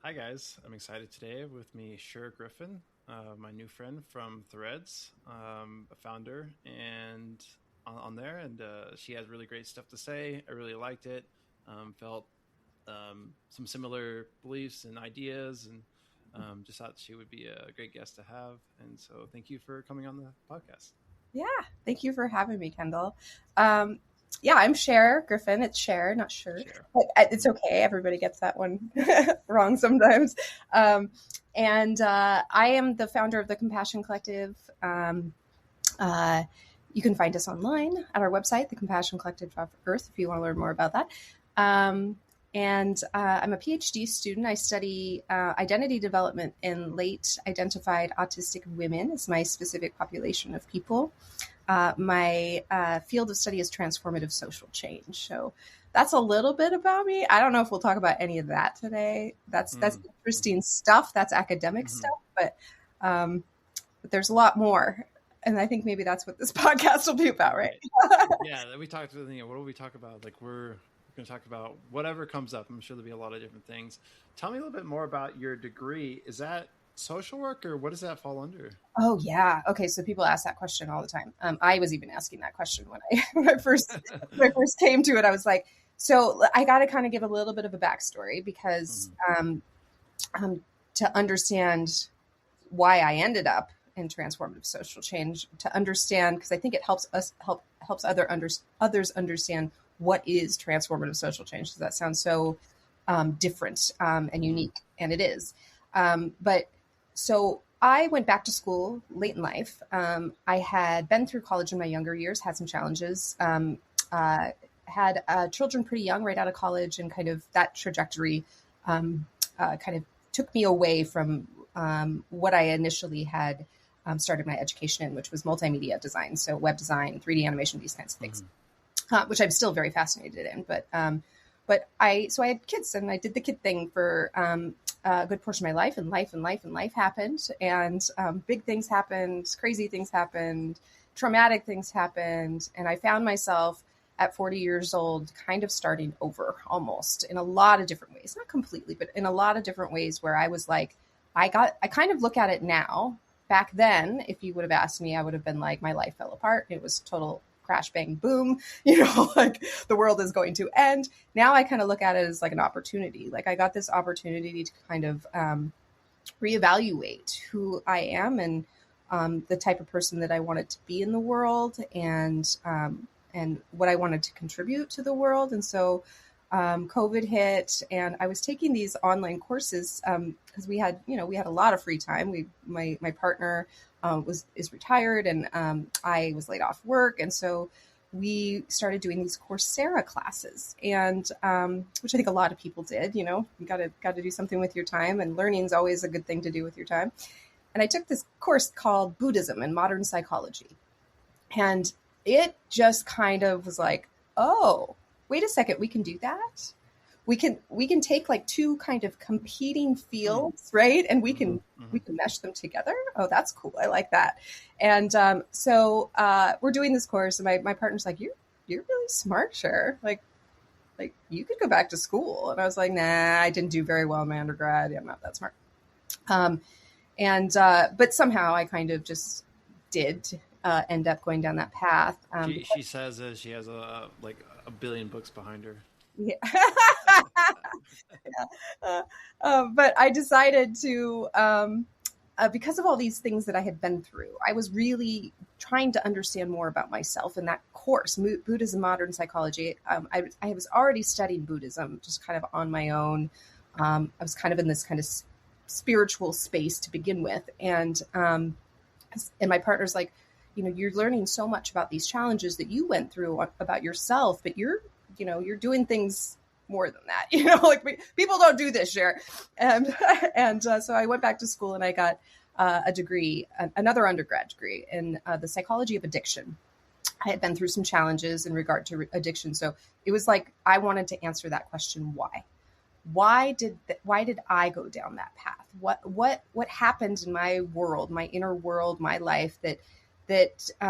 Hi guys, I'm excited today with me Sher Griffin, my new friend from Threads, a founder, and on there, and she has really great stuff to say. I really liked it. Felt some similar beliefs and ideas, and just thought she would be a great guest to have. And so, thank you for coming on the podcast. Yeah, thank you for having me, Kendall. Um, yeah, I'm Cher Griffin. It's Cher, not sure, Share. but it's okay. Everybody gets that one wrong sometimes. And I am the founder of the Compassion Collective. Uh, you can find us online at our website, thecompassioncollective.earth, if you want to learn more about that. And I'm a PhD student. I study identity development in late identified autistic women as my specific population of people. My field of study is transformative social change. So that's a little bit about me. I don't know if we'll talk about any of that today. That's interesting stuff. That's academic stuff, but there's a lot more. And I think maybe that's what this podcast will be about, right? Yeah, we talked. What do we talk about? Like we're going to talk about whatever comes up. I'm sure there'll be a lot of different things. Tell me a little bit more about your degree. Is that social work, or what does that fall under? Oh yeah. Okay. So people ask that question all the time. I was even asking that question when I first came to it. I was like, so I got to kind of give a little bit of a backstory because to understand why I ended up in transformative social change, to understand, because I think it helps others understand what is transformative social change. Because that sounds so different and unique, and it is. But so I went back to school late in life. I had been through college in my younger years, had some challenges, had children pretty young, right out of college, and kind of that trajectory kind of took me away from what I initially had started my education in, which was multimedia design, so web design, 3D animation, these kinds of things, which I'm still very fascinated in. But I had kids, and I did the kid thing for a good portion of my life, and life happened, and big things happened, crazy things happened, traumatic things happened, and I found myself at 40 years old kind of starting over almost in a lot of different ways, not completely, but in a lot of different ways where I was like, I kind of look at it now. Back then, if you would have asked me, I would have been like, my life fell apart. It was total crash, bang, boom, like the world is going to end. Now I kind of look at it as like an opportunity. Like I got this opportunity to kind of reevaluate who I am and the type of person that I wanted to be in the world, and what I wanted to contribute to the world. And so COVID hit, and I was taking these online courses because we had a lot of free time. My partner is retired, and I was laid off work, and so we started doing these Coursera classes, and which I think a lot of people did. You got to do something with your time, and learning is always a good thing to do with your time. And I took this course called Buddhism and Modern Psychology, and it just kind of was like, oh, wait a second, we can do that. We can take like two kind of competing fields, right? And we can mesh them together. Oh, that's cool. I like that. And so we're doing this course, and my partner's like, you're really smart, Cher. Like you could go back to school. And I was like, nah, I didn't do very well in my undergrad. I'm not that smart. But somehow I kind of just did end up going down that path. She says that she has a billion books behind her. Yeah. But I decided to, because of all these things that I had been through, I was really trying to understand more about myself. In that course, Buddhism, Modern Psychology, I was already studying Buddhism just kind of on my own. I was kind of in this kind of spiritual space to begin with. And my partner's like, you're learning so much about these challenges that you went through about yourself, but you're doing things more than that, like people don't do this, Cher. And so I went back to school, and I got a degree, another undergrad degree in the psychology of addiction. I had been through some challenges in regard to addiction. So it was like, I wanted to answer that question. Why did I go down that path? What happened in my world, my inner world, my life that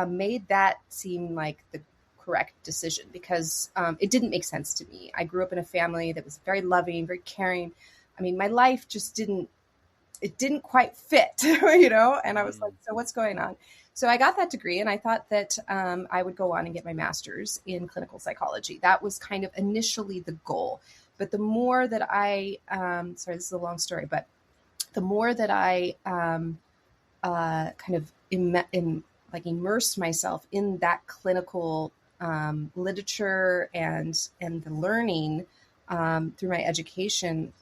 made that seem like the correct decision? Because it didn't make sense to me. I grew up in a family that was very loving, very caring, I mean, my life just didn't quite fit, you know? And I was like, so what's going on? So I got that degree, and I thought that I would go on and get my master's in clinical psychology. That was kind of initially the goal. But the more that sorry, this is a long story, but the more that I kind of immersed myself in that clinical literature and the learning through my education,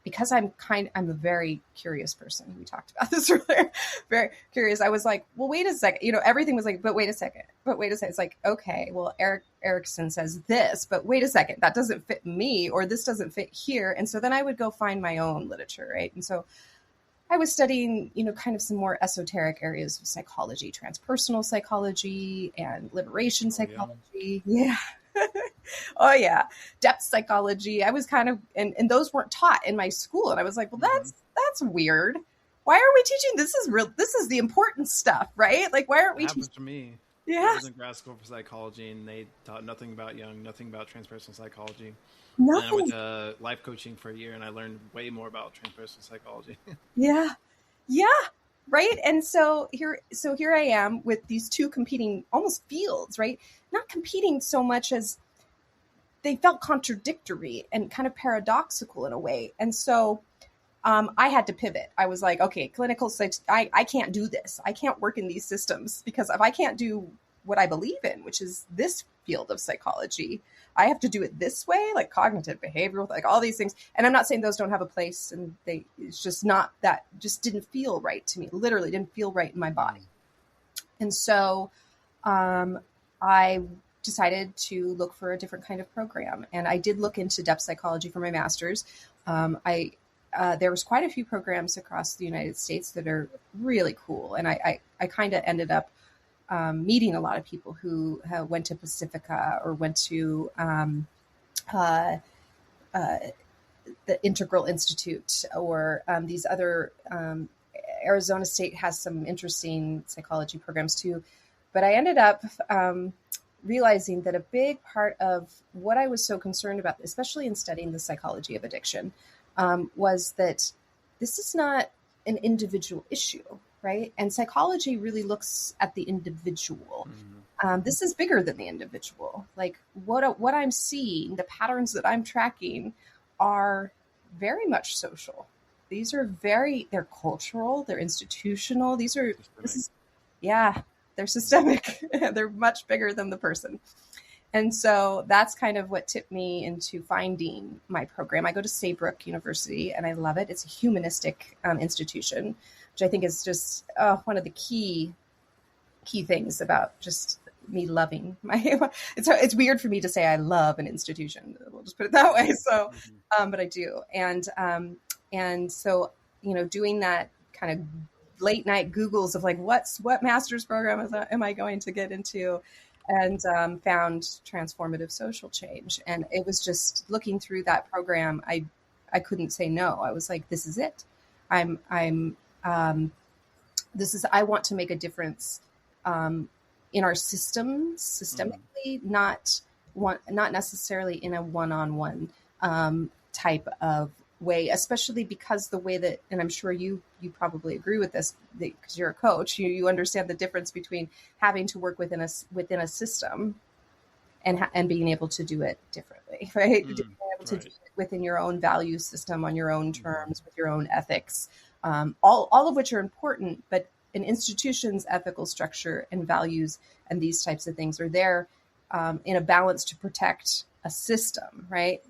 because I'm a very curious person. We talked about this earlier. Very curious. I was like, well, wait a second. You know, everything was like, but wait a second. It's like, okay, well, Erickson says this, but wait a second. That doesn't fit me, or this doesn't fit here. And so then I would go find my own literature, right? And so I was studying, you know, kind of some more esoteric areas of psychology, transpersonal psychology and liberation psychology. Yeah. Oh yeah. Depth psychology. I was kind of, and those weren't taught in my school. And I was like, well, that's weird. Why aren't we teaching? This is the important stuff, right? Like, why aren't we teaching? Happened to me. Yeah. I was in grad school for psychology, and they taught nothing about Jung, nothing about transpersonal psychology. Nothing. And I went to life coaching for a year, and I learned way more about transpersonal psychology. Yeah. Yeah. Right. And so here I am with these two competing almost fields, right? Not competing so much as they felt contradictory and kind of paradoxical in a way. And so I had to pivot. I was like, okay, clinical psych, I can't do this. I can't work in these systems, because if I can't do what I believe in, which is this field of psychology, I have to do it this way, like cognitive, behavioral, like all these things. And I'm not saying those don't have a place, and it's just not, that just didn't feel right to me. Literally didn't feel right in my body. And so I decided to look for a different kind of program. And I did look into depth psychology for my master's. There was quite a few programs across the United States that are really cool. And I kind of ended up meeting a lot of people who went to Pacifica or went to the Integral Institute, or these other, Arizona State has some interesting psychology programs too. But I ended up realizing that a big part of what I was so concerned about, especially in studying the psychology of addiction, was that this is not an individual issue, right? And psychology really looks at the individual. This is bigger than the individual. Like what I'm seeing, the patterns that I'm tracking are very much social. These are they're cultural, they're institutional. They're systemic. They're much bigger than the person. And so that's kind of what tipped me into finding my program. I go to Saybrook University, and I love it. It's a humanistic institution, which I think is just one of the key things about just me loving my. It's weird for me to say I love an institution. We'll just put it that way. So, but I do, and so doing that kind of late night Googles of like what master's program am I going to get into. And found transformative social change. And it was just looking through that program, I couldn't say no. I was like, this is it. I want to make a difference in our systems systemically, not necessarily in a one-on-one type of way, especially because the way that, and I'm sure you probably agree with this because you're a coach, you understand the difference between having to work within a system and being able to do it differently, right? Being able to do it within your own value system, on your own terms, with your own ethics, all of which are important, but an institution's ethical structure and values and these types of things are there in a balance to protect a system, right?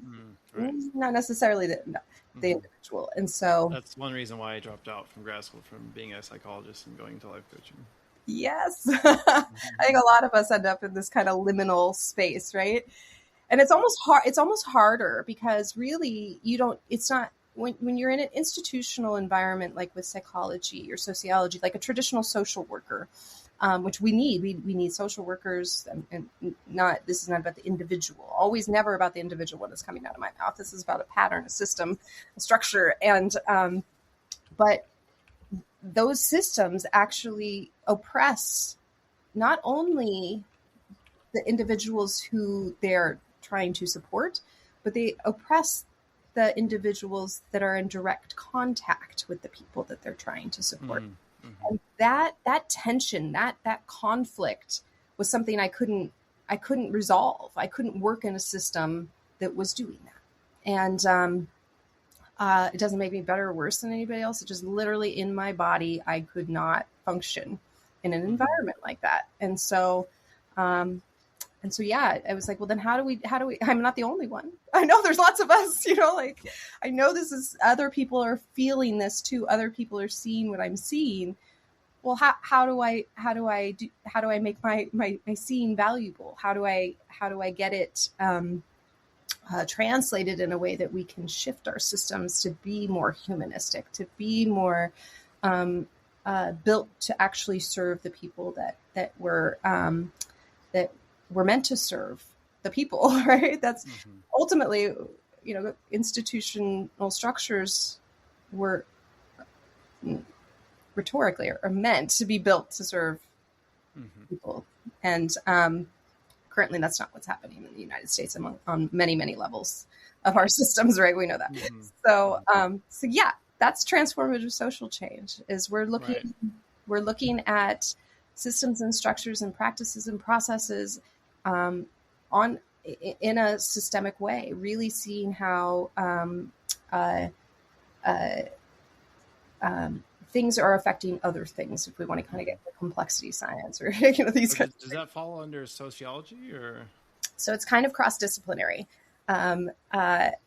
Not necessarily the individual. And so that's one reason why I dropped out from grad school, from being a psychologist and going into life coaching. Yes. I think a lot of us end up in this kind of liminal space, right? And it's almost hard. It's almost harder because really it's not when you're in an institutional environment, like with psychology or sociology, like a traditional social worker, which we need. We need social workers, and this is not about the individual. Always, never about the individual when it's coming out of my mouth. This is about a pattern, a system, a structure, and but those systems actually oppress not only the individuals who they're trying to support, but they oppress the individuals that are in direct contact with the people that they're trying to support. And that tension, that conflict was something I couldn't resolve. I couldn't work in a system that was doing that. And it doesn't make me better or worse than anybody else. It just literally in my body, I could not function in an environment like that. And so, yeah, I was like, well, then how do we, I'm not the only one. I know there's lots of us, like I know this is, other people are feeling this too. Other people are seeing what I'm seeing. Well, how do I make my seeing valuable? How do I get it, translated in a way that we can shift our systems to be more humanistic, to be more built to actually serve the people that we're meant to serve the people, right? That's ultimately, institutional structures were rhetorically are meant to be built to serve people. And currently that's not what's happening in the United States on many, many levels of our systems, right? We know that. So yeah, that's transformative social change, is we're looking at systems and structures and practices and processes in a systemic way, really seeing how things are affecting other things, if we want to kind of get the complexity science or these kinds of does that fall under sociology, or? So it's kind of cross-disciplinary.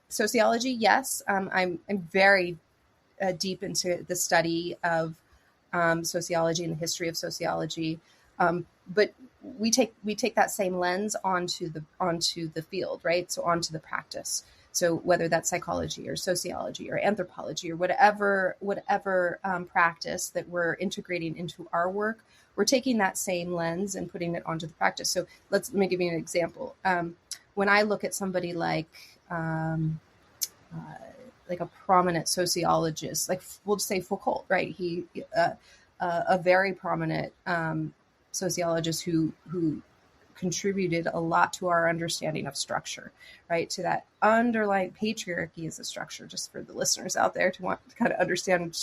Sociology, yes. I'm very deep into the study of sociology and the history of sociology, but we take that same lens onto the field, right? So onto the practice. So whether that's psychology or sociology or anthropology or whatever practice that we're integrating into our work, we're taking that same lens and putting it onto the practice. So let me give you an example. When I look at somebody like a prominent sociologist, like we'll just say Foucault, right? He a very prominent sociologist who contributed a lot to our understanding of structure, right? To that underlying patriarchy as a structure, just for the listeners out there to want to kind of understand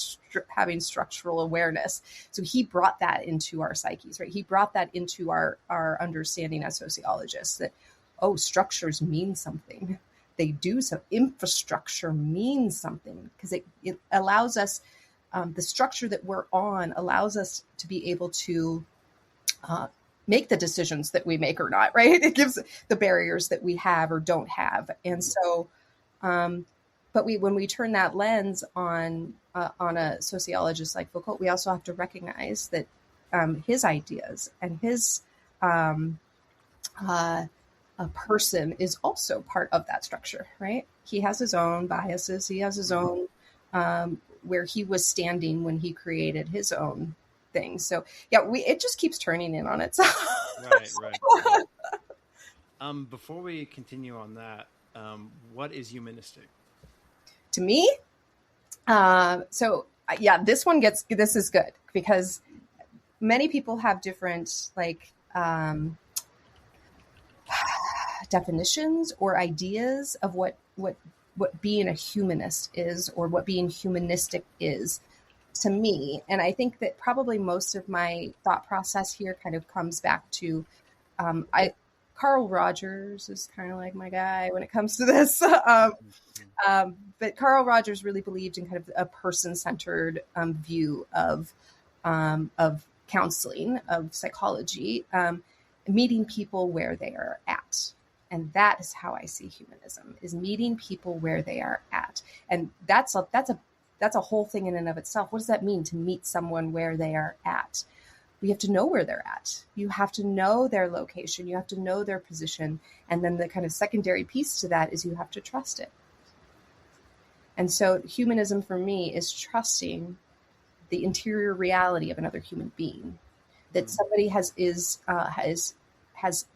having structural awareness. So he brought that into our psyches, right? He brought that into our understanding as sociologists, that, structures mean something. They do. So infrastructure means something, because it allows us, the structure that we're on allows us to be able to make the decisions that we make or not, right? It gives the barriers that we have or don't have. And so, but when we turn that lens on a sociologist like Foucault, we also have to recognize that his ideas and his a person is also part of that structure, right? He has his own biases. He has his own where he was standing when he created his own thing. So yeah, it just keeps turning in on itself. Right. Before we continue on that, what is humanistic? To me, this is good, because many people have different definitions or ideas of what being a humanist is, or what being humanistic is to me. And I think that probably most of my thought process here kind of comes back to Carl Rogers is kind of like my guy when it comes to this. But Carl Rogers really believed in kind of a person-centered view of counseling, of psychology, meeting people where they are at. And that is how I see humanism, is meeting people where they are at. And that's a whole thing in and of itself. What does that mean, to meet someone where they are at? You have to know where they're at. You have to know their location. You have to know their position. And then the kind of secondary piece to that is you have to trust it. And so humanism for me is trusting the interior reality of another human being, that somebody has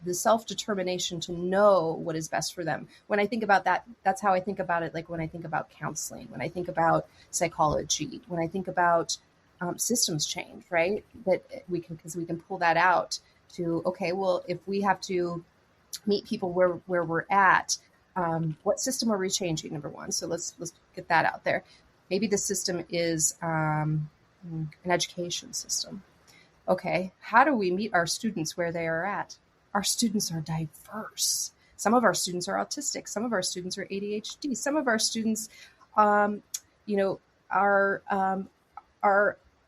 the self-determination to know what is best for them. When I think about that, that's how I think about it. Like when I think about counseling, when I think about psychology, when I think about systems change, right? Because we can pull that out to, okay, well, if we have to meet people where we're at, what system are we changing? Number one. So let's get that out there. Maybe the system is an education system. Okay, how do we meet our students where they are at? Our students are diverse. Some of our students are autistic. Some of our students are ADHD. Some of our students, are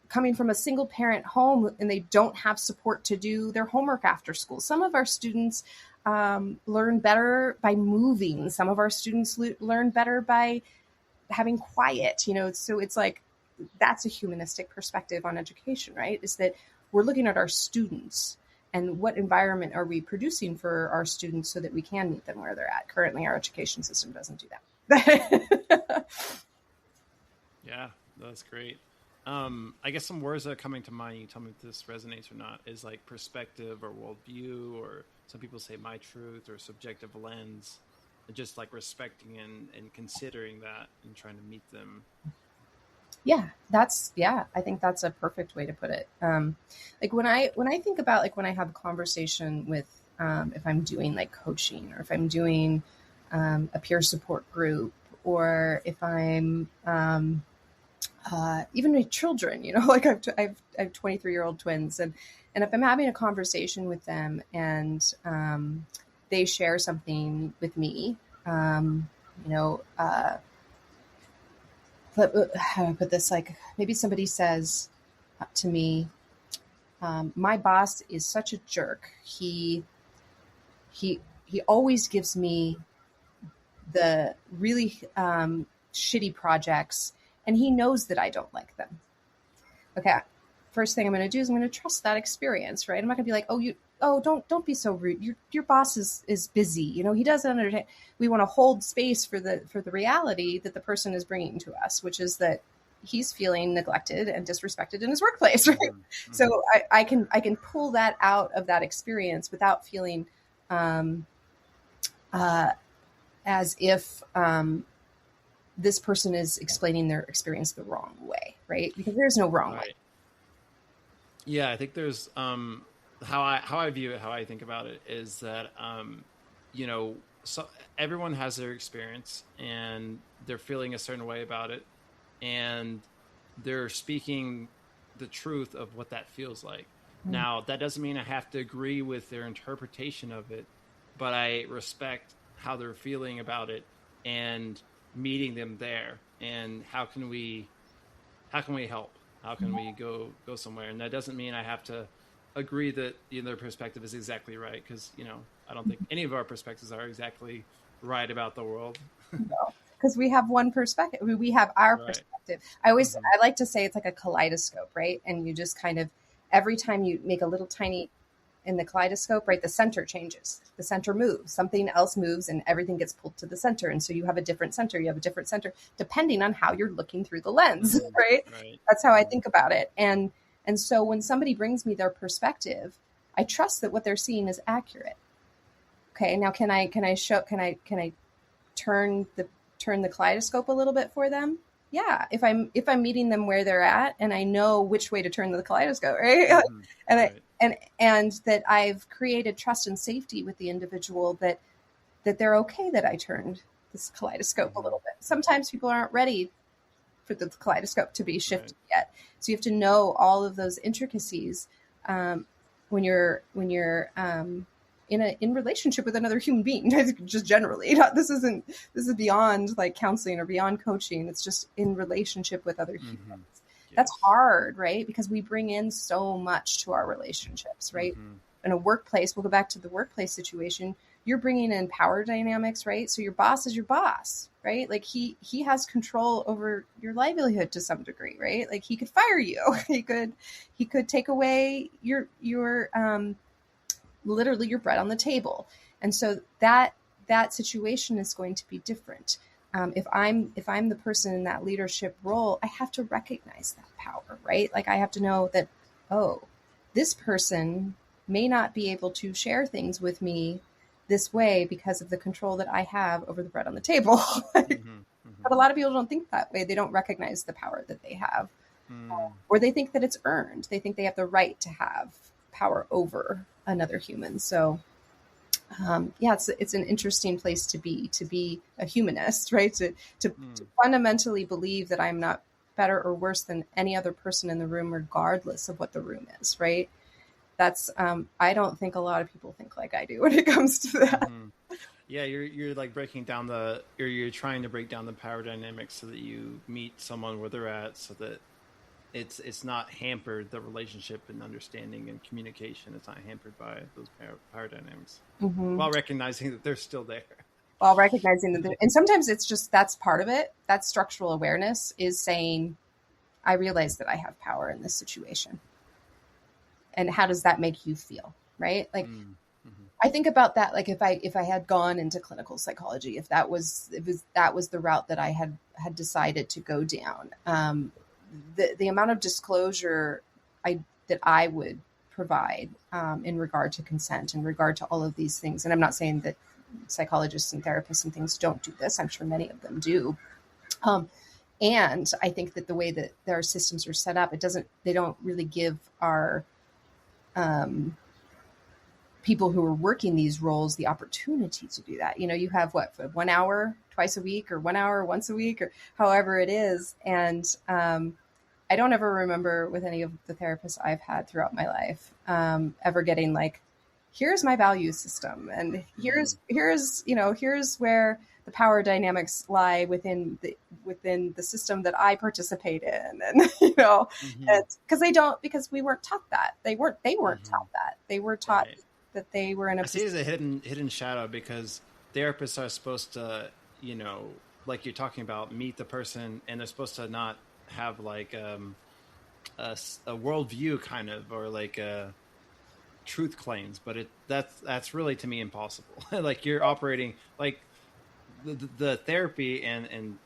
coming from a single parent home and they don't have support to do their homework after school. Some of our students learn better by moving. Some of our students learn better by having quiet, so it's like, that's a humanistic perspective on education, right? Is that we're looking at our students and what environment are we producing for our students so that we can meet them where they're at. Currently, our education system doesn't do that. Yeah, that's great. I guess some words that are coming to mind, you tell me if this resonates or not, is like perspective or worldview, or some people say my truth or subjective lens. Just like respecting and considering that and trying to meet them. Yeah, I think that's a perfect way to put it. Like when I think about, like, when I have a conversation with, if I'm doing like coaching, or if I'm doing a peer support group, or if I'm even with children, like I have 23-year-old twins, and if I'm having a conversation with them and they share something with me, but how do I put this? Like, maybe somebody says to me, my boss is such a jerk. He always gives me the really shitty projects, and he knows that I don't like them. Okay. First thing I'm going to do is I'm going to trust that experience, right? I'm not going to be like, don't be so rude. Your boss is busy. He doesn't understand. We want to hold space for the reality that the person is bringing to us, which is that he's feeling neglected and disrespected in his workplace, right? Mm-hmm. So I can pull that out of that experience without feeling as if this person is explaining their experience the wrong way, right? Because there's no wrong way. Yeah, I think there's how I view it, how I think about it is that so everyone has their experience and they're feeling a certain way about it, and they're speaking the truth of what that feels like. Mm-hmm. Now, that doesn't mean I have to agree with their interpretation of it, but I respect how they're feeling about it and meeting them there. And how can we help? How can we go somewhere? And that doesn't mean I have to agree that their perspective is exactly right, because I don't think any of our perspectives are exactly right about the world. No, because we have one perspective. We have our perspective. I like to say it's like a kaleidoscope, right? And you just kind of, every time you make a little tiny in the kaleidoscope, right, the center changes, the center moves, something else moves, and everything gets pulled to the center. And so you have a different center, depending on how you're looking through the lens, right? That's how I think about it. And so when somebody brings me their perspective, I trust that what they're seeing is accurate. Okay. Now, can I turn the kaleidoscope a little bit for them? Yeah. If I'm meeting them where they're at, and I know which way to turn the kaleidoscope, right? Mm-hmm. And that I've created trust and safety with the individual, that they're okay that I turned this kaleidoscope a little bit. Sometimes people aren't ready for the kaleidoscope to be shifted yet. So you have to know all of those intricacies when you're in relationship with another human being, just generally. This is beyond like counseling or beyond coaching. It's just in relationship with other humans. Mm-hmm. Yes. That's hard, right? Because we bring in so much to our relationships, right? Mm-hmm. In a workplace, we'll go back to the workplace situation. You're bringing in power dynamics, right? So your boss is your boss, right? Like he has control over your livelihood to some degree, right? Like he could fire you. He could take away your literally your bread on the table. And so that situation is going to be different. If I'm the person in that leadership role, I have to recognize that power, right? Like I have to know that, this person may not be able to share things with me this way because of the control that I have over the bread on the table. But a lot of people don't think that way. They don't recognize the power that they have, or they think that it's earned. They think they have the right to have power over another human. So yeah, it's an interesting place to be a humanist, right? To fundamentally believe that I'm not better or worse than any other person in the room, regardless of what the room is, right? That's I don't think a lot of people think like I do when it comes to that. Mm-hmm. Yeah, you're like breaking down you're trying to break down the power dynamics so that you meet someone where they're at, so that it's not hampered, the relationship and understanding and communication. It's not hampered by those power dynamics, while recognizing that they're still there. While recognizing that, and sometimes it's just that's part of it. That structural awareness is saying, I realize that I have power in this situation. And how does that make you feel? Right? Like, I think about that. Like if I had gone into clinical psychology, if that was the route that I had decided to go down, the amount of disclosure that I would provide in regard to consent, in regard to all of these things. And I'm not saying that psychologists and therapists and things don't do this. I'm sure many of them do. And I think that the way that our systems are set up, they don't really give our people who are working these roles the opportunity to do that. You have 1 hour twice a week, or 1 hour once a week, or however it is. And I don't ever remember with any of the therapists I've had throughout my life ever getting like, here's my value system, and here's where the power dynamics lie within the system that I participate in, and because we weren't taught that. They weren't taught that. They were taught that they were in a. I see it as a hidden shadow, because therapists are supposed to, like you're talking about, meet the person, and they're supposed to not have like a worldview kind of, or like truth claims, but that's really, to me, impossible. Like you're operating like the therapy and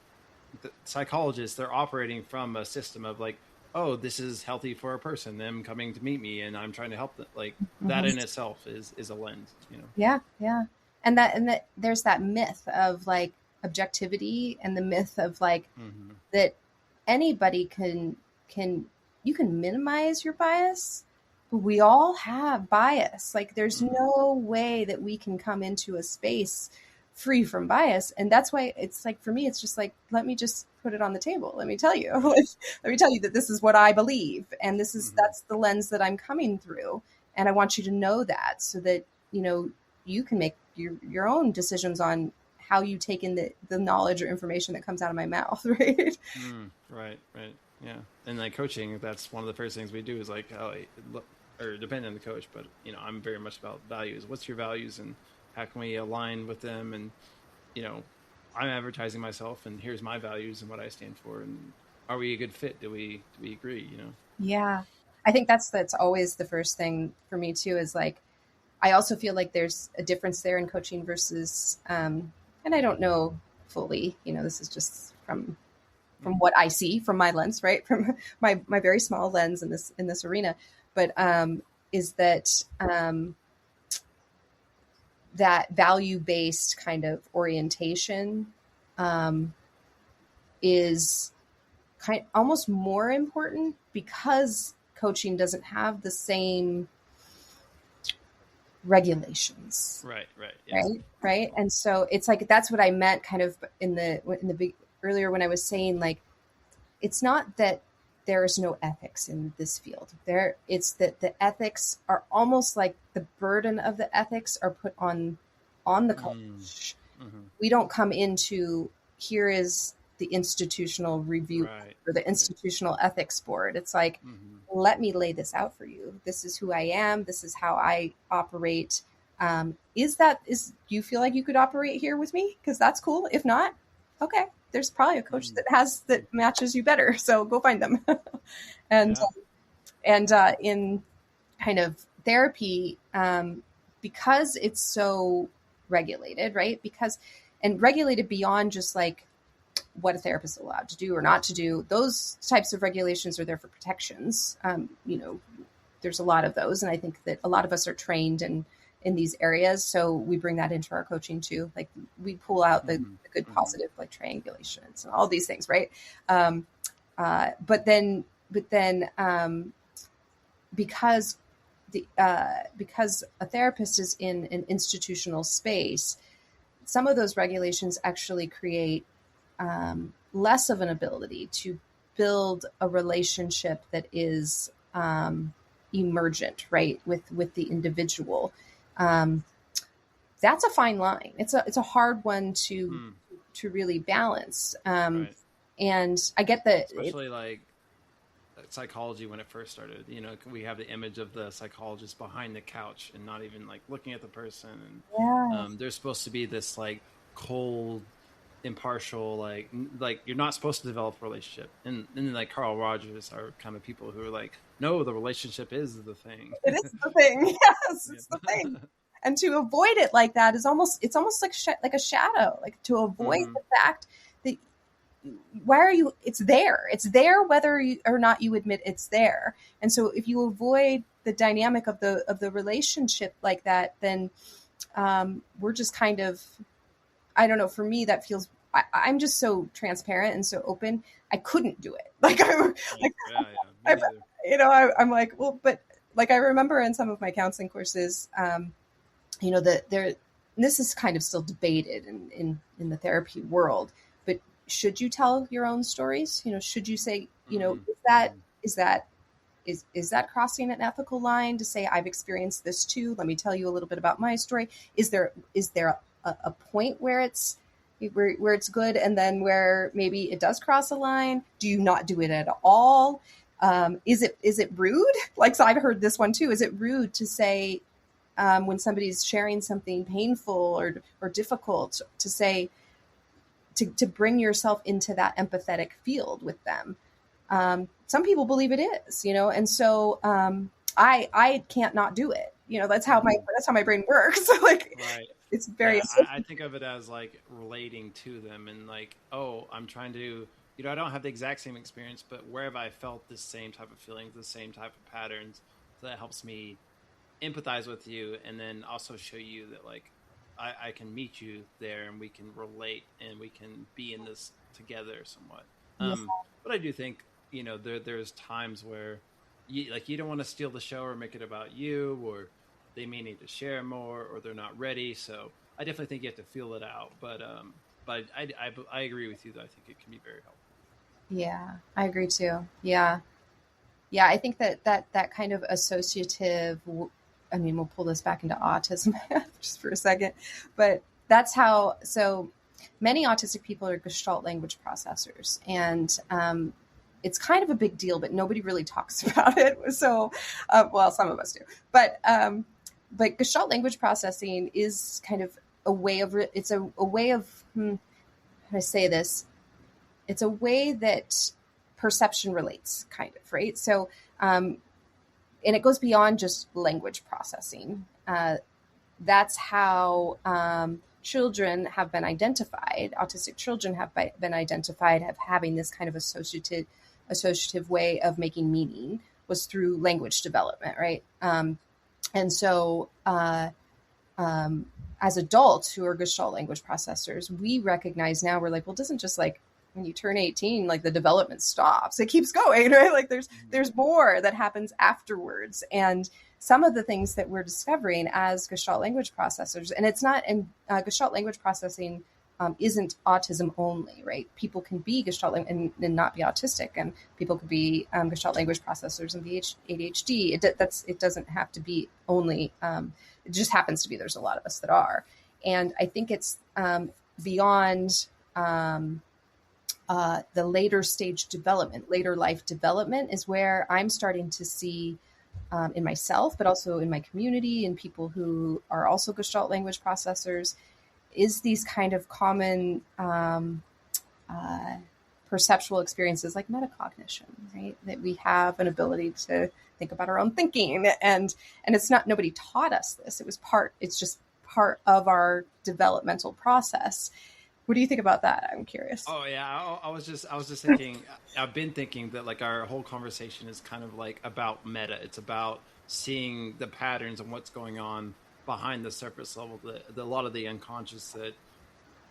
the psychologists, they're operating from a system of like, oh, this is healthy for a person, them coming to meet me, and I'm trying to help them. Like that in itself is a lens, Yeah. And that there's that myth of like objectivity, and the myth of like that anybody can minimize your bias, but we all have bias. Like there's no way that we can come into a space free from bias. And that's why it's like, for me, it's just like, let me just put it on the table. Let me tell you, that this is what I believe. And that's the lens that I'm coming through. And I want you to know that, so that, you can make your own decisions on how you take in the knowledge or information that comes out of my mouth. Right. Right. Yeah. And like coaching, that's one of the first things we do is like, or depending on the coach, but I'm very much about values. What's your values, and how can we align with them? And I'm advertising myself, and here's my values and what I stand for, and are we a good fit? Do we agree? Yeah, I think that's always the first thing for me too, is like, I also feel like there's a difference there in coaching versus and I don't know fully, this is just from what I see from my lens, right? From my very small lens in this arena. But is that that value-based kind of orientation is almost more important, because coaching doesn't have the same regulations. Right. Yes. Right. And so it's like, that's what I meant kind of in the big earlier, when I was saying like, it's not that there is no ethics in this field. It's that the ethics are almost like the burden of the ethics are put on the coach. We don't come into, here is the institutional review or the institutional ethics board. It's like, let me lay this out for you. This is who I am. This is how I operate. Do you feel like you could operate here with me? Because that's cool. If not, okay, there's probably a coach that matches you better. So go find them. And in kind of therapy, because it's so regulated, right? And regulated beyond just like what a therapist is allowed to do or not to do. Those types of regulations are there for protections. There's a lot of those. And I think that a lot of us are trained in these areas. So we bring that into our coaching too. Like we pull out the good positive, like triangulations and all these things. Right. But then because because a therapist is in an institutional space, some of those regulations actually create less of an ability to build a relationship that is emergent, right, with the individual. That's a fine line. It's a hard one to really balance. Right. And I get that, Especially like psychology when it first started. You know, we have the image of the psychologist behind the couch and not even like looking at the person. And yeah, there's supposed to be this like cold, impartial, like you're not supposed to develop a relationship. And then like Carl Rogers are kind of people who are like, no, the relationship is the thing. it is the thing. Yes, it's the thing. And to avoid it like that is almost like a shadow, like to avoid the fact that why are you, it's there whether or not you admit it's there. And so if you avoid the dynamic of the relationship like that, then we're just kind of, I don't know, for me that feels, I'm just so transparent and so open. I couldn't do it. Like I'm like, well, but like I remember in some of my counseling courses, you know, that this is kind of still debated in the therapy world, but should you tell your own stories? You know, should you say, you know, is that crossing an ethical line to say, I've experienced this too? Let me tell you a little bit about my story. Is there a point where it's good, and then where maybe it does cross a line? Do you not do it at all? Is it rude? Like, so I've heard this one too. Is it rude to say, when somebody's sharing something painful or difficult, to say, to bring yourself into that empathetic field with them? Some people believe it is, you know, and so I can't not do it. You know, that's how my brain works. Like, right. It's very. Yeah, I think of it as like relating to them and like, oh, I'm trying to, you know, I don't have the exact same experience, but where have I felt the same type of feelings, the same type of patterns? So that helps me empathize with you, and then also show you that like I can meet you there and we can relate and we can be in this together somewhat. But I do think, you know, there's times where you don't want to steal the show or make it about you, or they may need to share more, or they're not ready. So I definitely think you have to feel it out. But I agree with you that I think it can be very helpful. Yeah, I agree too. Yeah. I think that kind of associative, I mean, we'll pull this back into autism just for a second, but that's how, so many autistic people are Gestalt language processors, and it's kind of a big deal, but nobody really talks about it. So, well, some of us do, but Gestalt language processing is kind of a way of, it's a way of, how do I say this? It's a way that perception relates, kind of, right? So, and it goes beyond just language processing. That's how children have been identified. Autistic children have been identified as having this kind of associative way of making meaning, was through language development, right? And so as adults who are Gestalt language processors, we recognize now, we're like, well, it doesn't just like, when you turn 18, like the development stops. It keeps going, right? Like there's more that happens afterwards. And some of the things that we're discovering as Gestalt language processors, and it's not, and Gestalt language processing isn't autism only, right? People can be Gestalt and not be autistic, and people could be Gestalt language processors and be ADHD. It doesn't have to be only, it just happens to be, there's a lot of us that are. And I think it's beyond the later stage development, later life development is where I'm starting to see in myself, but also in my community and people who are also Gestalt language processors, is these kind of common perceptual experiences like metacognition, right? That we have an ability to think about our own thinking. And it's not, nobody taught us this. It's just part of our developmental process. What do you think about that? I'm curious. Oh yeah, I was just thinking. I've been thinking that like our whole conversation is kind of like about meta. It's about seeing the patterns and what's going on behind the surface level. A lot of the unconscious that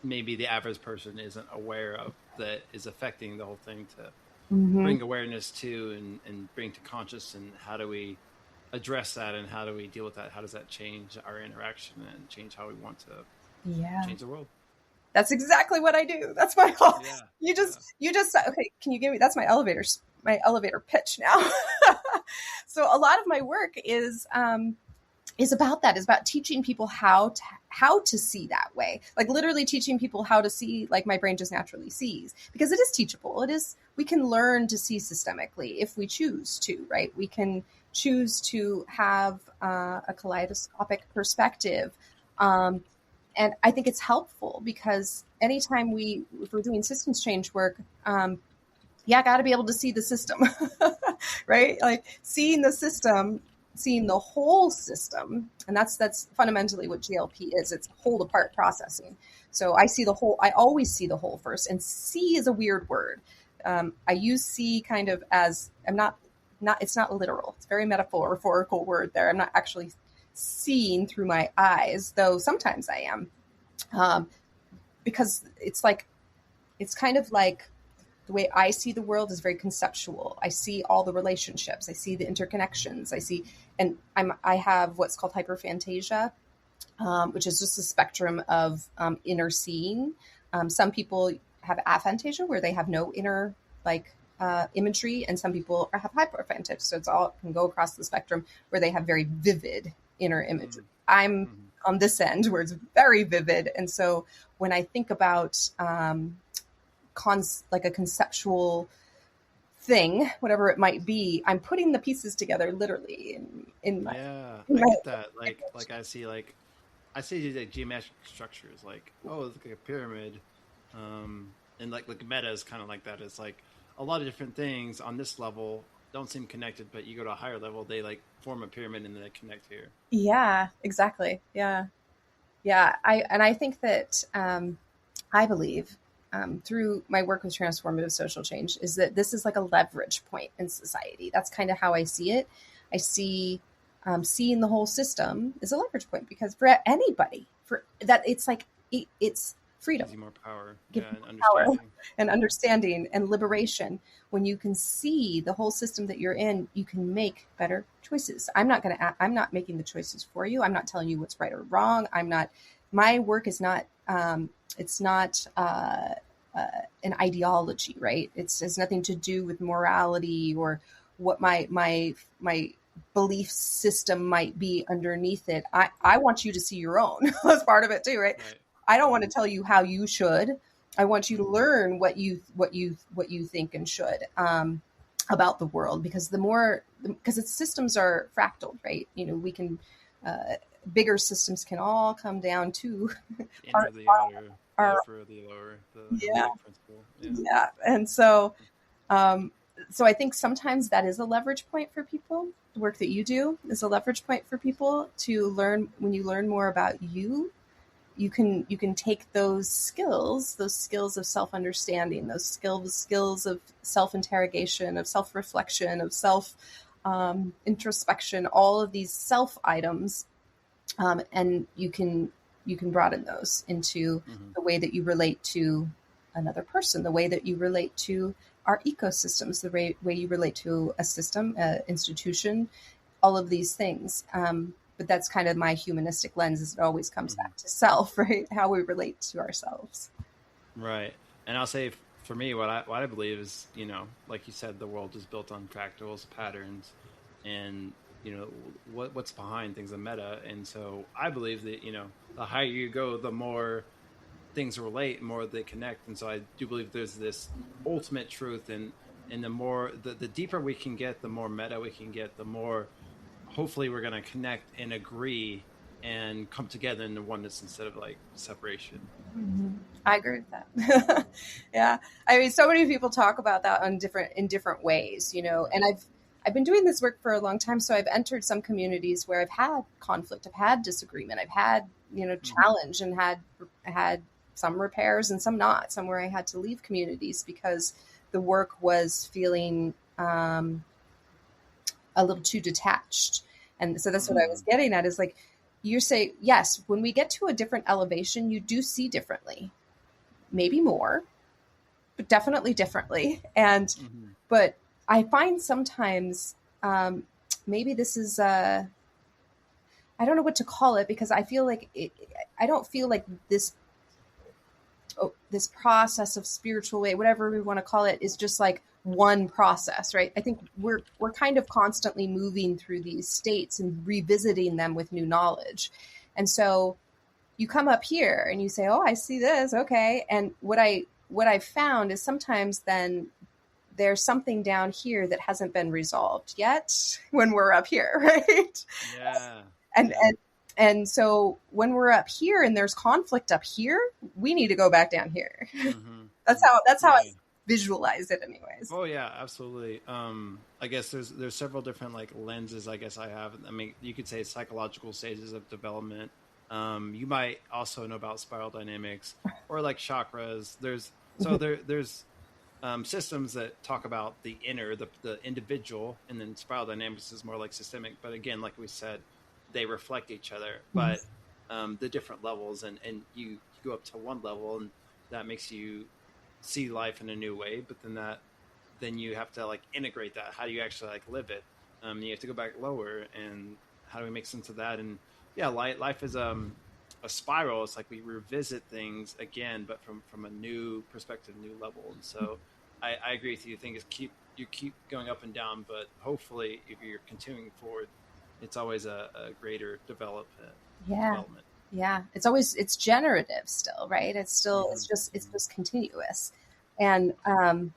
maybe the average person isn't aware of, that is affecting the whole thing. To bring awareness to and bring to conscious. And how do we address that, and how do we deal with that? How does that change our interaction and change how we want to change the world? That's exactly what I do. That's my whole, Yeah. you just, okay, can you give me, that's my elevator pitch now. So a lot of my work is about that, is about teaching people how to see that way. Like literally teaching people how to see like my brain just naturally sees, because it is teachable. We can learn to see systemically if we choose to, right? We can choose to have a kaleidoscopic perspective. And I think it's helpful because anytime if we're doing systems change work, got to be able to see the system, right? Like seeing the system, seeing the whole system. And that's fundamentally what GLP is. It's whole apart processing. So I always see the whole first, and see is a weird word. I use see kind of as, it's not literal. It's a very metaphorical word there. I'm not actually seeing through my eyes, though sometimes I am, because it's kind of like the way I see the world is very conceptual. I see all the relationships. I see the interconnections. I have what's called hyperphantasia, which is just a spectrum of inner seeing. Some people have aphantasia, where they have no inner imagery, and some people have hyperphantasia. So it's all can go across the spectrum, where they have very vivid inner imagery. I'm on this end where it's very vivid. And so when I think about like a conceptual thing, whatever it might be, I'm putting the pieces together literally in my. Yeah, I get that. Like I see like geometric structures, like, oh, it's like a pyramid, and like meta is kind of like that. It's like a lot of different things on this level don't seem connected, but you go to a higher level, they like form a pyramid and then they connect here. Yeah, exactly. Yeah. I think that I believe through my work with transformative social change is that this is like a leverage point in society. That's kind of how I see it. I see seeing the whole system is a leverage point, because for anybody, for that, it's like it's freedom, gives you more power, and understanding and liberation. When you can see the whole system that you're in, you can make better choices. I'm not making the choices for you. I'm not telling you what's right or wrong. My work is not, it's not an ideology, right? It has nothing to do with morality or what my belief system might be underneath it. I want you to see your own as part of it too, right? I don't want to tell you how you should. I want you to learn what you think and should about the world, because its systems are fractal, right? We can bigger systems can all come down to our the lower, the principle. Yeah. And so I think sometimes that is a leverage point for people. The work that you do is a leverage point for people to learn. When you learn more about you can take those skills of self-understanding, those skills of self-interrogation, of self-reflection, of introspection, all of these self items, and you can broaden those into the way that you relate to another person, the way that you relate to our ecosystems, the way you relate to a system, institution, all of these things. But that's kind of my humanistic lens, is it always comes back to self, right? How we relate to ourselves. Right. And I'll say, for me, what I believe is, like you said, the world is built on fractals, patterns, and, what's behind things, a meta. And so I believe that, the higher you go, the more things relate, more they connect. And so I do believe there's this ultimate truth, and the deeper we can get, the more meta we can get, the more hopefully we're going to connect and agree and come together in the oneness instead of like separation. I agree with that. Yeah. I mean, so many people talk about that in different ways, and I've been doing this work for a long time. So I've entered some communities where I've had conflict, I've had disagreement, I've had, challenge, and had some repairs and some not, some where I had to leave communities because the work was feeling a little too detached. And so that's what I was getting at, is like, you say, yes, when we get to a different elevation, you do see differently, maybe more, but definitely differently. And, but I find sometimes maybe this is I don't know what to call it, because I feel like I don't feel like this process of spiritual way, whatever we want to call it, is just like one process, right? I think we're kind of constantly moving through these states and revisiting them with new knowledge. And so you come up here and you say, oh, I see this. Okay. And what I found is sometimes then there's something down here that hasn't been resolved yet when we're up here, right? Yeah. And so when we're up here and there's conflict up here, we need to go back down here. Mm-hmm. That's how I visualize it anyways. Oh yeah, absolutely. I guess there's several different like lenses I guess I have. I mean, you could say psychological stages of development. You might also know about spiral dynamics or like chakras. There's systems that talk about the inner, the individual, and then spiral dynamics is more like systemic. But again, like we said, they reflect each other, but the different levels, and you go up to one level, and that makes you see life in a new way. But then you have to like integrate that. How do you actually like live it? You have to go back lower, and how do we make sense of that? And yeah, life is a spiral. It's like we revisit things again, but from a new perspective, new level. And so I agree with you. I think you keep going up and down, but hopefully if you're continuing forward, it's always a greater development. Yeah. It's generative still, right? It's still, it's just continuous. And, I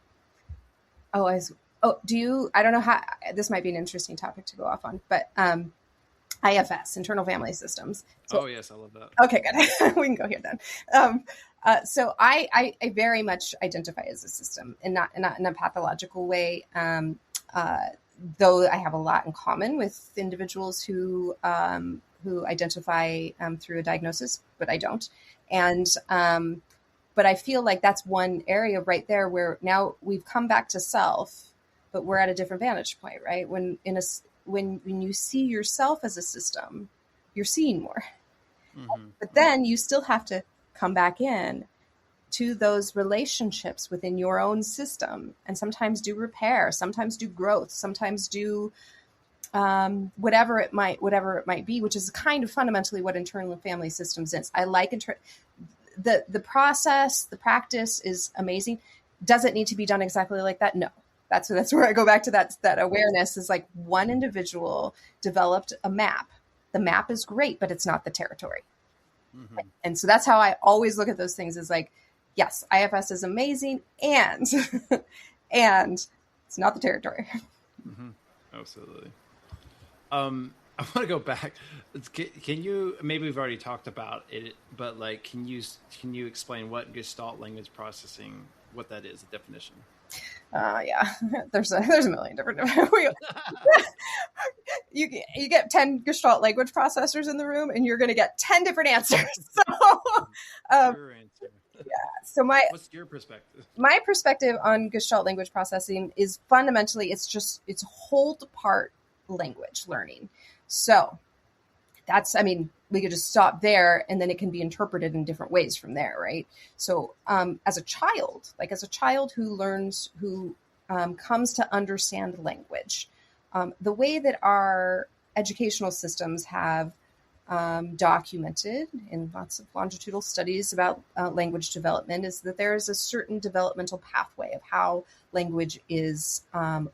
don't know how, this might be an interesting topic to go off on, but, IFS, internal family systems. So, oh yes, I love that. Okay, good. We can go here then. So I very much identify as a system, and not in a pathological way. Though I have a lot in common with individuals who identify through a diagnosis, but I don't. And but I feel like that's one area right there where now we've come back to self, but we're at a different vantage point, right? When you see yourself as a system, you're seeing more. Mm-hmm. But then you still have to come back in to those relationships within your own system, and sometimes do repair, sometimes do growth, sometimes do whatever it might be, which is kind of fundamentally what internal family systems is. I like the process, the practice is amazing. Does it need to be done exactly like that? No. That's where I go back to that awareness is like one individual developed a map. The map is great, but it's not the territory. Mm-hmm. And so that's how I always look at those things, is like, yes, IFS is amazing, and it's not the territory. Mm-hmm. Absolutely. I want to go back. Can you, maybe we've already talked about it, but like, can you explain what Gestalt language processing, what that is, the definition? Yeah, there's a million different. You get 10 Gestalt language processors in the room, and you're going to get 10 different answers. So, your answer. Yeah. So what's your perspective? My perspective on Gestalt language processing is fundamentally it's whole part language learning. So we could just stop there, and then it can be interpreted in different ways from there, right? So as a child who comes to understand language, the way that our educational systems have documented in lots of longitudinal studies about language development is that there is a certain developmental pathway of how language is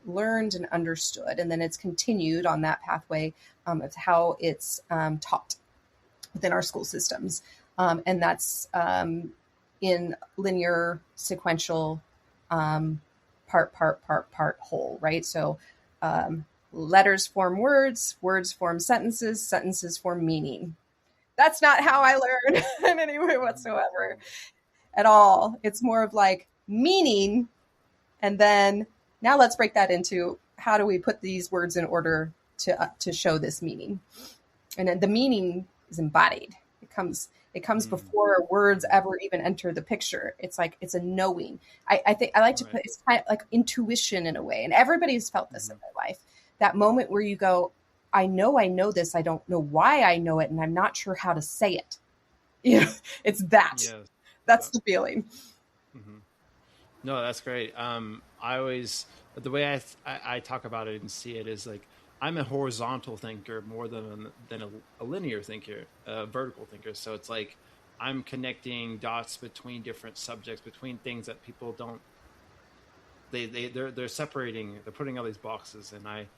learned and understood, and then it's continued on that pathway of how it's taught within our school systems. And that's in linear, sequential, part whole, right? So letters form words, words form sentences, sentences form meaning. That's not how I learn in any way whatsoever at all. It's more of like meaning, and then now let's break that into how do we put these words in order to show this meaning. And then the meaning is embodied. It comes before words ever even enter the picture. It's like, it's a knowing. I think I like to put, it's kind of like intuition in a way. And everybody's felt this in their life. That moment where you go, I know this. I don't know why I know it, and I'm not sure how to say it. It's that. Yes. That's the feeling. Mm-hmm. No, that's great. I always, the way I talk about it and see it is like, I'm a horizontal thinker more than a linear thinker, a vertical thinker. So it's like I'm connecting dots between different subjects, between things that people don't. They're separating. They're putting all these boxes, and I'm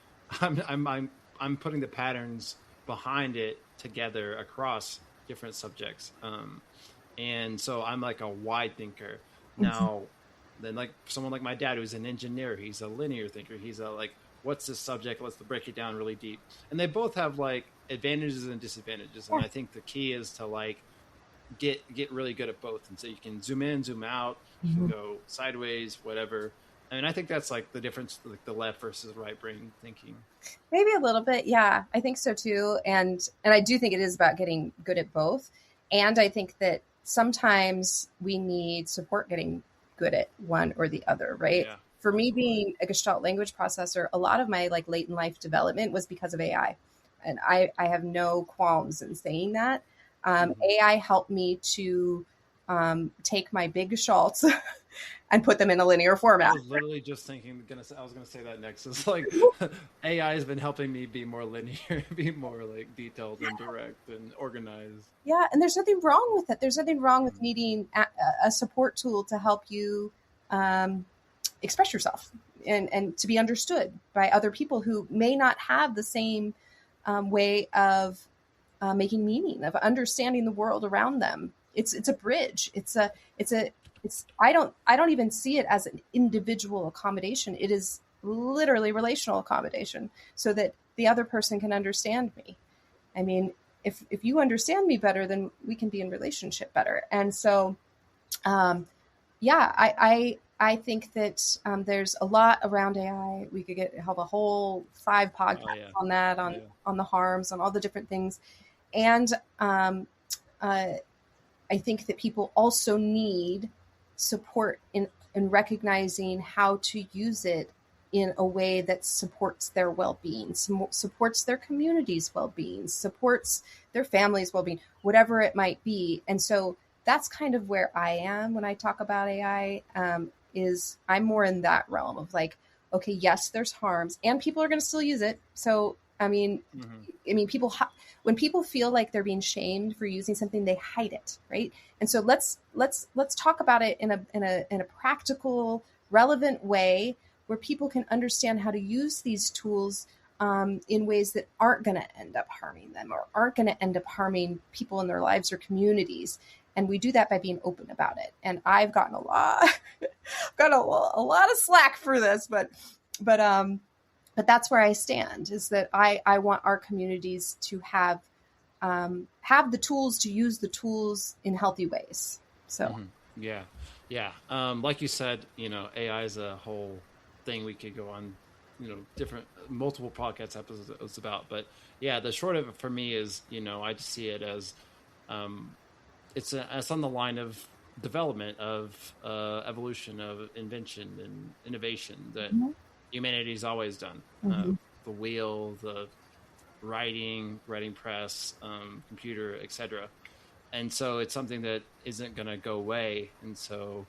I'm I'm I'm putting the patterns behind it together across different subjects. And so I'm like a wide thinker. Now, then like someone like my dad who's an engineer, he's a linear thinker. He's a like, what's this subject? Let's break it down really deep. And they both have like advantages and disadvantages. And Yeah. I think the key is to like get really good at both. And so you can zoom in, zoom out, you can Mhm. go sideways, whatever. And I think that's like the difference, like the left versus right brain thinking. Maybe a little bit. Yeah, I think so too. And I do think it is about getting good at both. And I think that sometimes we need support getting good at one or the other, right? Yeah, For me absolutely. being a Gestalt language processor, a lot of my like late in life development was because of AI. And I have no qualms in saying that. Hmm. AI helped me to take my big Gestalts and put them in a linear I format. was literally just thinking, I was gonna say that next. It's like AI has been helping me be more linear, be more like detailed and direct and organized. Yeah, and there's nothing wrong with it. There's nothing wrong with Mhm. needing a support tool to help you um, express yourself and to be understood by other people who may not have the same way of making meaning, of understanding the world around them. It's a bridge. It's I don't even see it as an individual accommodation. It is literally relational accommodation so that the other person can understand me. I mean, if you understand me better, then we can be in relationship better. And so, um, yeah, I think that there's a lot around AI. We could have a whole 5 Oh podcasts yeah, on that, yeah. on the harms, on all the different things. And uh, I think that people also need support in recognizing how to use it in a way that supports their well-being, supports their community's well-being, supports their family's well-being, whatever it might be. And so that's kind of where I am when I talk about AI. Is I'm more in that realm of like, okay, yes, there's harms, and people are going to still use it. So Hmm. I mean, when people feel like they're being shamed for using something, they hide it, right? And so let's talk about it in a practical, relevant way where people can understand how to use these tools in ways that aren't going to end up harming them or aren't going to end up harming people in their lives or communities. And we do that by being open about it. And I've gotten a lot of slack for this, but but that's where I stand. Is that I want our communities to have the tools to use the tools in healthy ways. So Hmm. Yeah, yeah. Like you said, AI is a whole thing we could go on, different multiple podcast episodes about. But yeah, the short of it for me is, I just see it as um, it's on the line of development of evolution of invention and innovation that mhm, humanity's always done. mhm, The wheel, the writing press, computer, etc. And so it's something that isn't going to go away. And so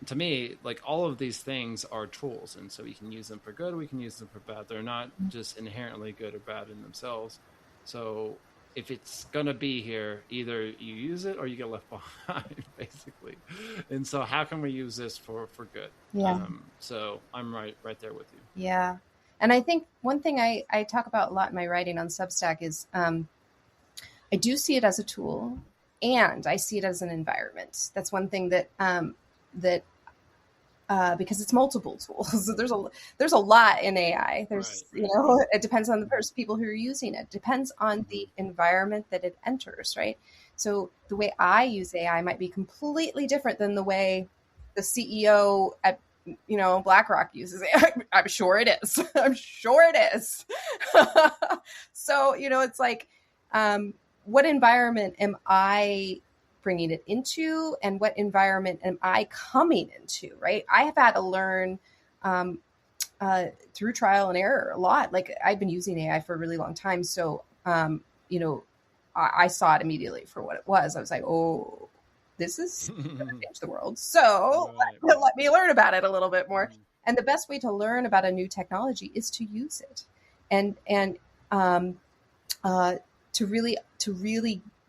to me, like all of these things are tools, and so we can use them for good, we can use them for bad. They're not just inherently good or bad in themselves. So if it's going to be here, either you use it or you get left behind, basically. And so how can we use this for good? yeah, So I'm right there with you. yeah. And I think one thing I talk about a lot in my writing on Substack is I do see it as a tool, and I see it as an environment. That's one thing that because it's multiple tools. So there's a lot in AI. Right, There's right. it depends on the people who are using it. It depends on Mm-hmm. the environment that it enters, right? So the way I use AI might be completely different than the way the CEO at BlackRock uses it. I'm sure it is. I'm sure it is. So it's like, what environment am I bringing it into, and what environment am I coming into, right? I have had to learn um, through trial and error a lot. Like I've been using AI for a really long time. So, you know, I saw it immediately for what it was. I was like, oh, this is going to change the world. So Right, let, right. let me learn about it a little bit more. Mm-hmm. And the best way to learn about a new technology is to use it. and um, to really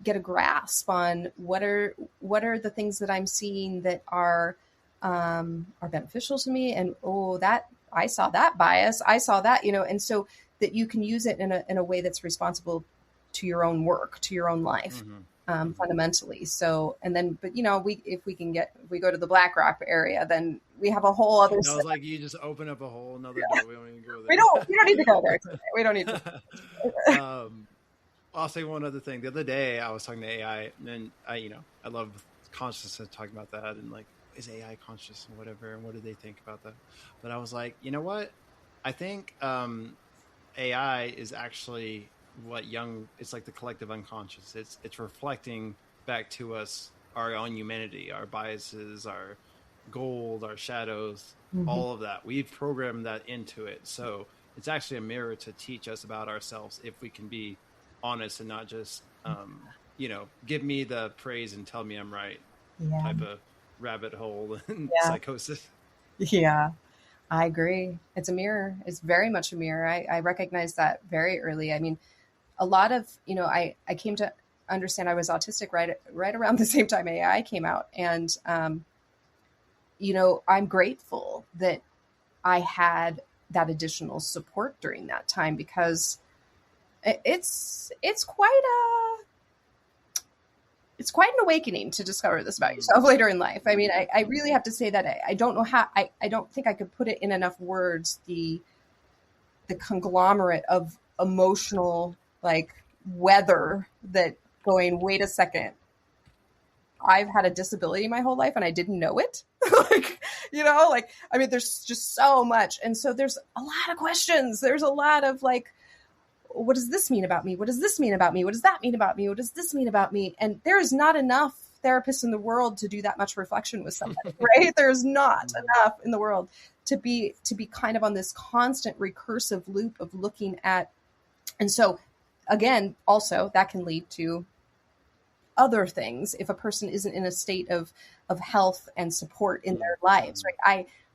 get a grasp on what are the things that I'm seeing that are beneficial to me, and that I saw that bias, I saw that, and so that you can use it in a way that's responsible to your own work, to your own life. Fundamentally. So, and then, but if we go to the BlackRock area, then we have a whole other. I was like, you just open up a whole another door. We don't even go there. We don't need to go there today. We don't need to. I'll say one other thing. The other day, I was talking to AI, and I love consciousness, talking about that, and like, is AI conscious and whatever, and what do they think about that? But I was like, you know what? I think AI is actually it's like the collective unconscious. It's reflecting back to us our own humanity, our biases, our gold, our shadows, all of that. We've programmed that into it. So it's actually a mirror to teach us about ourselves, if we can be honest and not just give me the praise and tell me I'm right type of rabbit hole and psychosis. Yeah, I agree. It's a mirror. It's very much a mirror. I recognize that very early. I mean, a lot of, I came to understand I was autistic right around the same time AI came out. And, I'm grateful that I had that additional support during that time, because it's quite an awakening to discover this about yourself later in life. I mean, I really have to say that I don't know how, I don't think I could put it in enough words, the conglomerate of emotional weather that going, wait a second, I've had a disability my whole life and I didn't know it. I mean, there's just so much. And so there's a lot of questions. There's a lot of what does this mean about me? What does this mean about me? What does that mean about me? What does this mean about me? And there is not enough therapists in the world to do that much reflection with somebody, right? There's not enough in the world to be kind of on this constant recursive loop of looking at. And so again, also that can lead to other things if a person isn't in a state of health and support in their lives, right?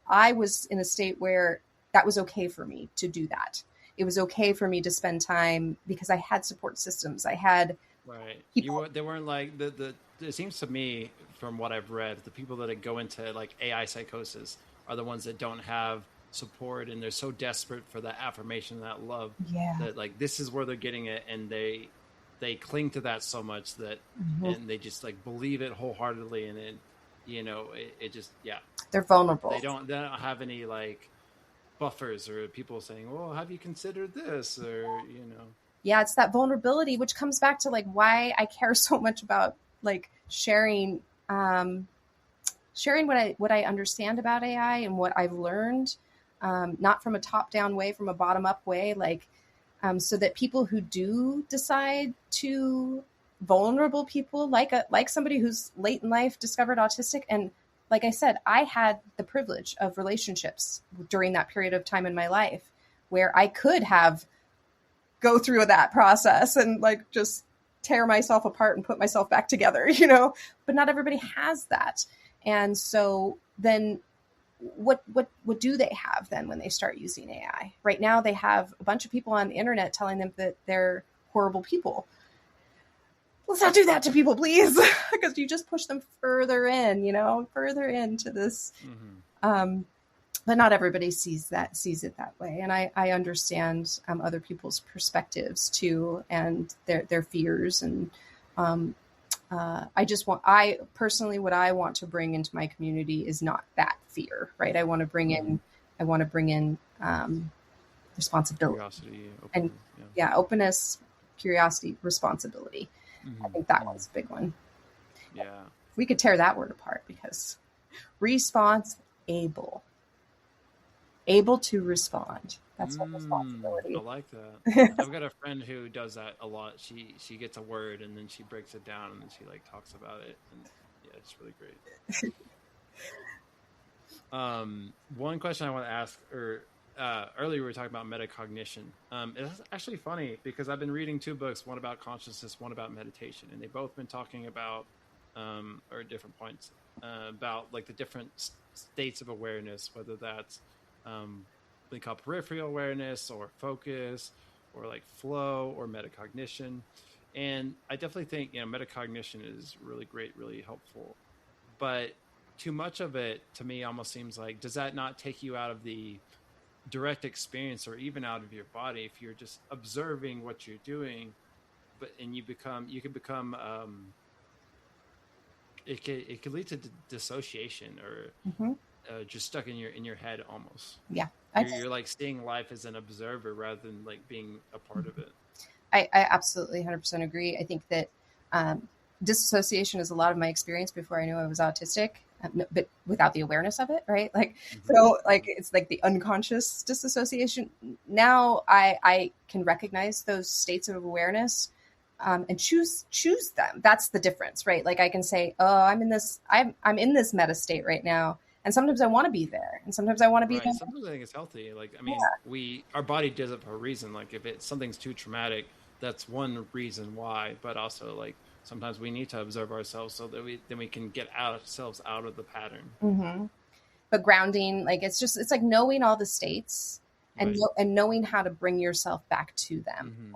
I was in a state where that was okay for me to do that. It was okay for me to spend time because I had support systems. I had people. They weren't like it seems to me, from what I've read, the people that go into like AI psychosis are the ones that don't have support, and they're so desperate for that affirmation, that love, that like this is where they're getting it, and they cling to that so much that and they just like believe it wholeheartedly, and it just they're vulnerable. They don't have any like buffers or people saying, well, have you considered this, or it's that vulnerability, which comes back to like why I care so much about like sharing what I understand about AI and what I've learned, not from a top-down way, from a bottom-up way, so that people who do decide to, vulnerable people, like somebody who's late in life discovered autistic, and like I said, I had the privilege of relationships during that period of time in my life where I could have go through that process and like just tear myself apart and put myself back together, but not everybody has that. And so then what do they have then when they start using AI? Right now, they have a bunch of people on the internet telling them that they're horrible people. Let's not do that to people, please, because you just push them further further into this. But not everybody sees it that way. And I understand other people's perspectives too, and their fears. And I personally, what I want to bring into my community is not that fear, right? I want to bring in responsibility, curiosity, openness, curiosity, responsibility. I think that one's a big one. Yeah. We could tear that word apart, because able to respond. That's what responsibility. I like that. I've got a friend who does that a lot. She gets a word and then she breaks it down and then she like talks about it, and it's really great. One question I want to ask, earlier we were talking about metacognition. It's actually funny because I've been reading two books, one about consciousness, one about meditation, and they've both been talking about, or at different points, about like the different states of awareness, whether that's something called peripheral awareness or focus or like flow or metacognition. And I definitely think, metacognition is really great, really helpful. But too much of it to me almost seems like, does that not take you out of the direct experience or even out of your body if you're just observing what you're doing? But and you can become it could lead to dissociation or Mm-hmm. just stuck in your head almost. Yeah. You're like seeing life as an observer rather than like being a part of it. I absolutely 100% agree. I think that disassociation is a lot of my experience before I knew I was autistic, but without the awareness of it, right? Like, so like, it's like the unconscious disassociation. Now I can recognize those states of awareness and choose them. That's the difference, right? Like I can say, oh, I'm in this meta state right now. And sometimes I want to be there, and sometimes I want to be there. Sometimes I think it's healthy. Like, I mean, our body does it for a reason. Like, if something's too traumatic, that's one reason why. But also, like, sometimes we need to observe ourselves so that we can get ourselves out of the pattern. Mm-hmm. But grounding, like, it's like knowing all the states and and knowing how to bring yourself back to them. Mm-hmm.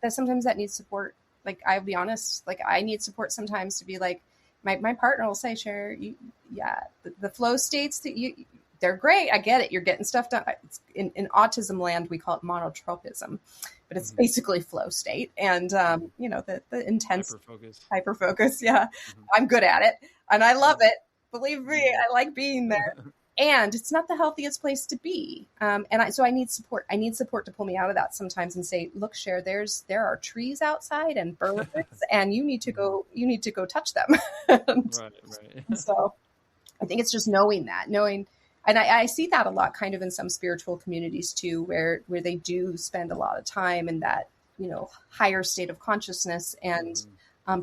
And sometimes that needs support. Like, I'll be honest, like I need support sometimes to be like, my partner will say, Cher, the flow states they're great. I get it. You're getting stuff done. In autism land, we call it monotropism, but it's basically flow state. And, the intense hyper focus. Yeah. Mm-hmm. I'm good at it and I love it. Believe me, I like being there. And it's not the healthiest place to be. So I need support. I need support to pull me out of that sometimes and say, look, Cher, there are trees outside and birds and you need to go touch them. Right. So I think it's just knowing, and I see that a lot kind of in some spiritual communities too, where they do spend a lot of time in that, higher state of consciousness and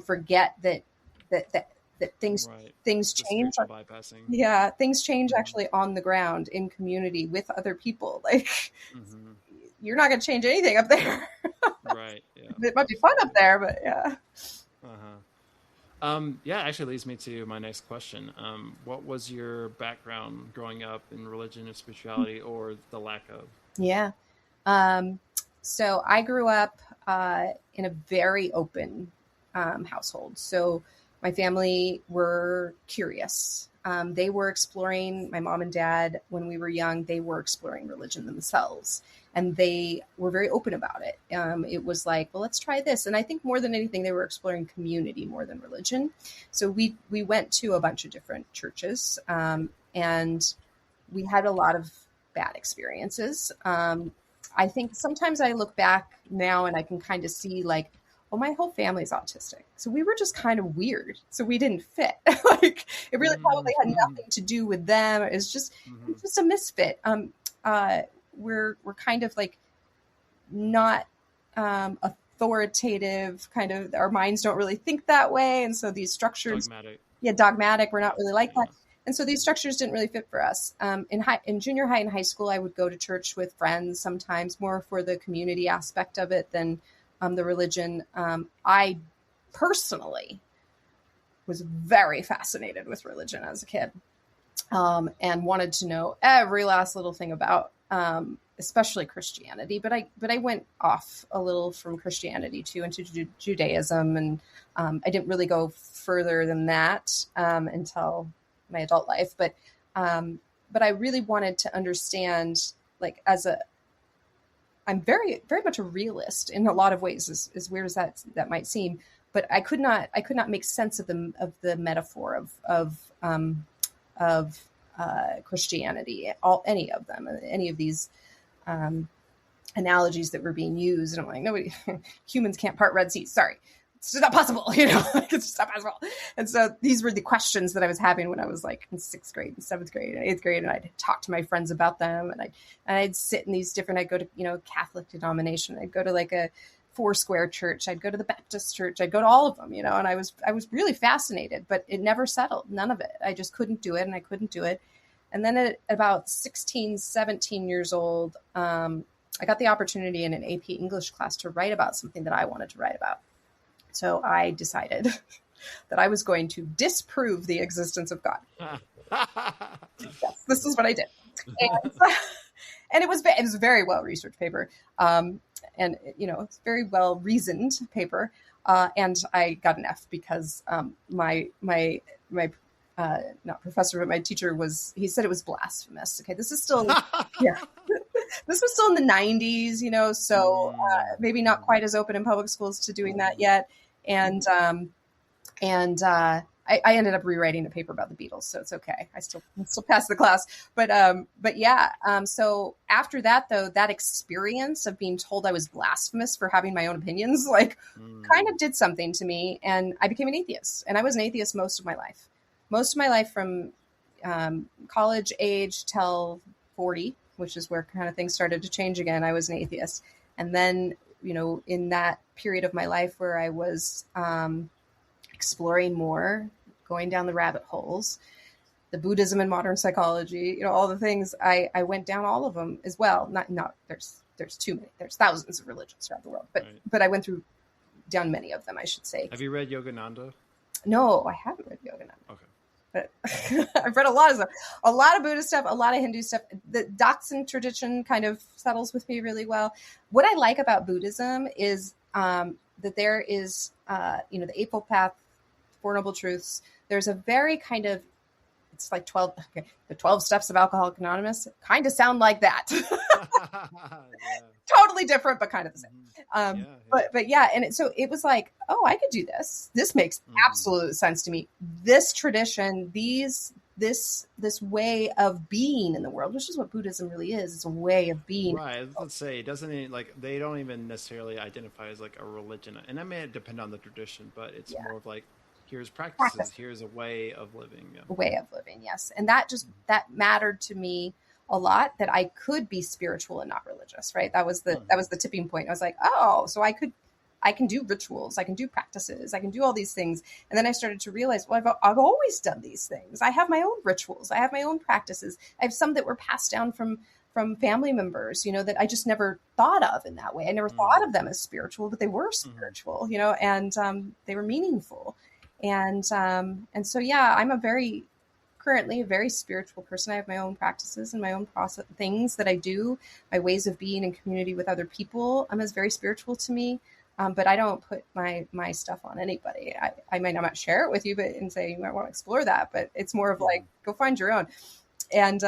forget that things change. Yeah, things change actually on the ground in community with other people. Like you're not going to change anything up there. Right. Yeah. It might be fun up there, but yeah. Actually leads me to my next question. What was your background growing up in religion or spirituality or the lack of? Yeah. So I grew up in a very open household. So my family were curious. They were exploring, my mom and dad, when we were young, they were exploring religion themselves. And they were very open about it. It was like, well, let's try this. And I think more than anything, they were exploring community more than religion. So we went to a bunch of different churches and we had a lot of bad experiences. I think sometimes I look back now and I can kind of see like, oh, my whole family's autistic. So we were just kind of weird. So we didn't fit. Like it really probably had nothing to do with them. It's just a misfit. We're kind of like not authoritative, kind of our minds don't really think that way. And so these structures, dogmatic. We're not really like that. And so these structures didn't really fit for us. In junior high and high school, I would go to church with friends sometimes more for the community aspect of it than the religion. I personally was very fascinated with religion as a kid and wanted to know every last little thing about especially Christianity. But I went off a little from Christianity too into Judaism. And I didn't really go further than that until my adult life. But I really wanted to understand, like, I'm very, very much a realist in a lot of ways, as weird as that might seem. But I could not make sense of the metaphor of Christianity, any of them, any of these analogies that were being used. And I'm like, humans can't part Red Seas. Sorry. It's just not possible, it's just not possible. And so these were the questions that I was having when I was like in 6th grade and 7th grade and 8th grade. And I'd talk to my friends about them and I'd sit in these different, I'd go to, Catholic denomination. I'd go to like a Foursquare church. I'd go to the Baptist church. I'd go to all of them, and I was really fascinated, but it never settled. None of it. I just couldn't do it. And I couldn't do it. And then at about 16, 17 years old, I got the opportunity in an AP English class to write about something that I wanted to write about. So I decided that I was going to disprove the existence of God. Yes, this is what I did. And it was a very well researched paper, and it's very well reasoned paper. And I got an F because my not professor, but my teacher he said it was blasphemous. Okay, this is still yeah. This was still in the 90s, so maybe not quite as open in public schools to doing that yet. And I ended up rewriting a paper about the Beatles, so it's okay. I still passed the class. But yeah. So after that, though, that experience of being told I was blasphemous for having my own opinions, kind of did something to me, and I became an atheist. And I was an atheist most of my life. Most of my life from college age till 40, which is where kind of things started to change again. I was an atheist. And then, in that period of my life where I was exploring more, going down the rabbit holes, the Buddhism and modern psychology, all the things, I went down all of them as well. Not there's too many. There's thousands of religions throughout the world, but I went down many of them, I should say. Have you read Yogananda? No, I haven't read Yogananda. Okay. But I've read a lot of stuff, a lot of Buddhist stuff, a lot of Hindu stuff. The Daksin tradition kind of settles with me really well. What I like about Buddhism is that there is, the Eightfold Path, Four Noble Truths. There's a very kind of, it's like 12, okay, the 12 steps of Alcoholics Anonymous kind of sound like that. Yeah. Totally different, but kind of the same. But yeah. And so it was like, oh, I could do this. This makes absolute sense to me. This tradition, this way of being in the world, which is what Buddhism really is. It's a way of being. Right. Let's say it doesn't they don't even necessarily identify as like a religion, and that may depend on the tradition, but it's more of like, here's practices, here's a way of living. Yeah. A way of living, yes. And that that mattered to me a lot, that I could be spiritual and not religious, right? That was the tipping point. I was like, oh, so I can do rituals, I can do practices, I can do all these things. And then I started to realize, well, I've always done these things. I have my own rituals, I have my own practices. I have some that were passed down from family members, that I just never thought of in that way. I never thought of them as spiritual, but they were spiritual, and they were meaningful. And so, yeah, I'm currently a very spiritual person. I have my own practices and my own process, things that I do, my ways of being in community with other people. It's very spiritual to me. But I don't put my stuff on anybody. I might not share it with you, and say you might want to explore that, but it's more of like, go find your own. And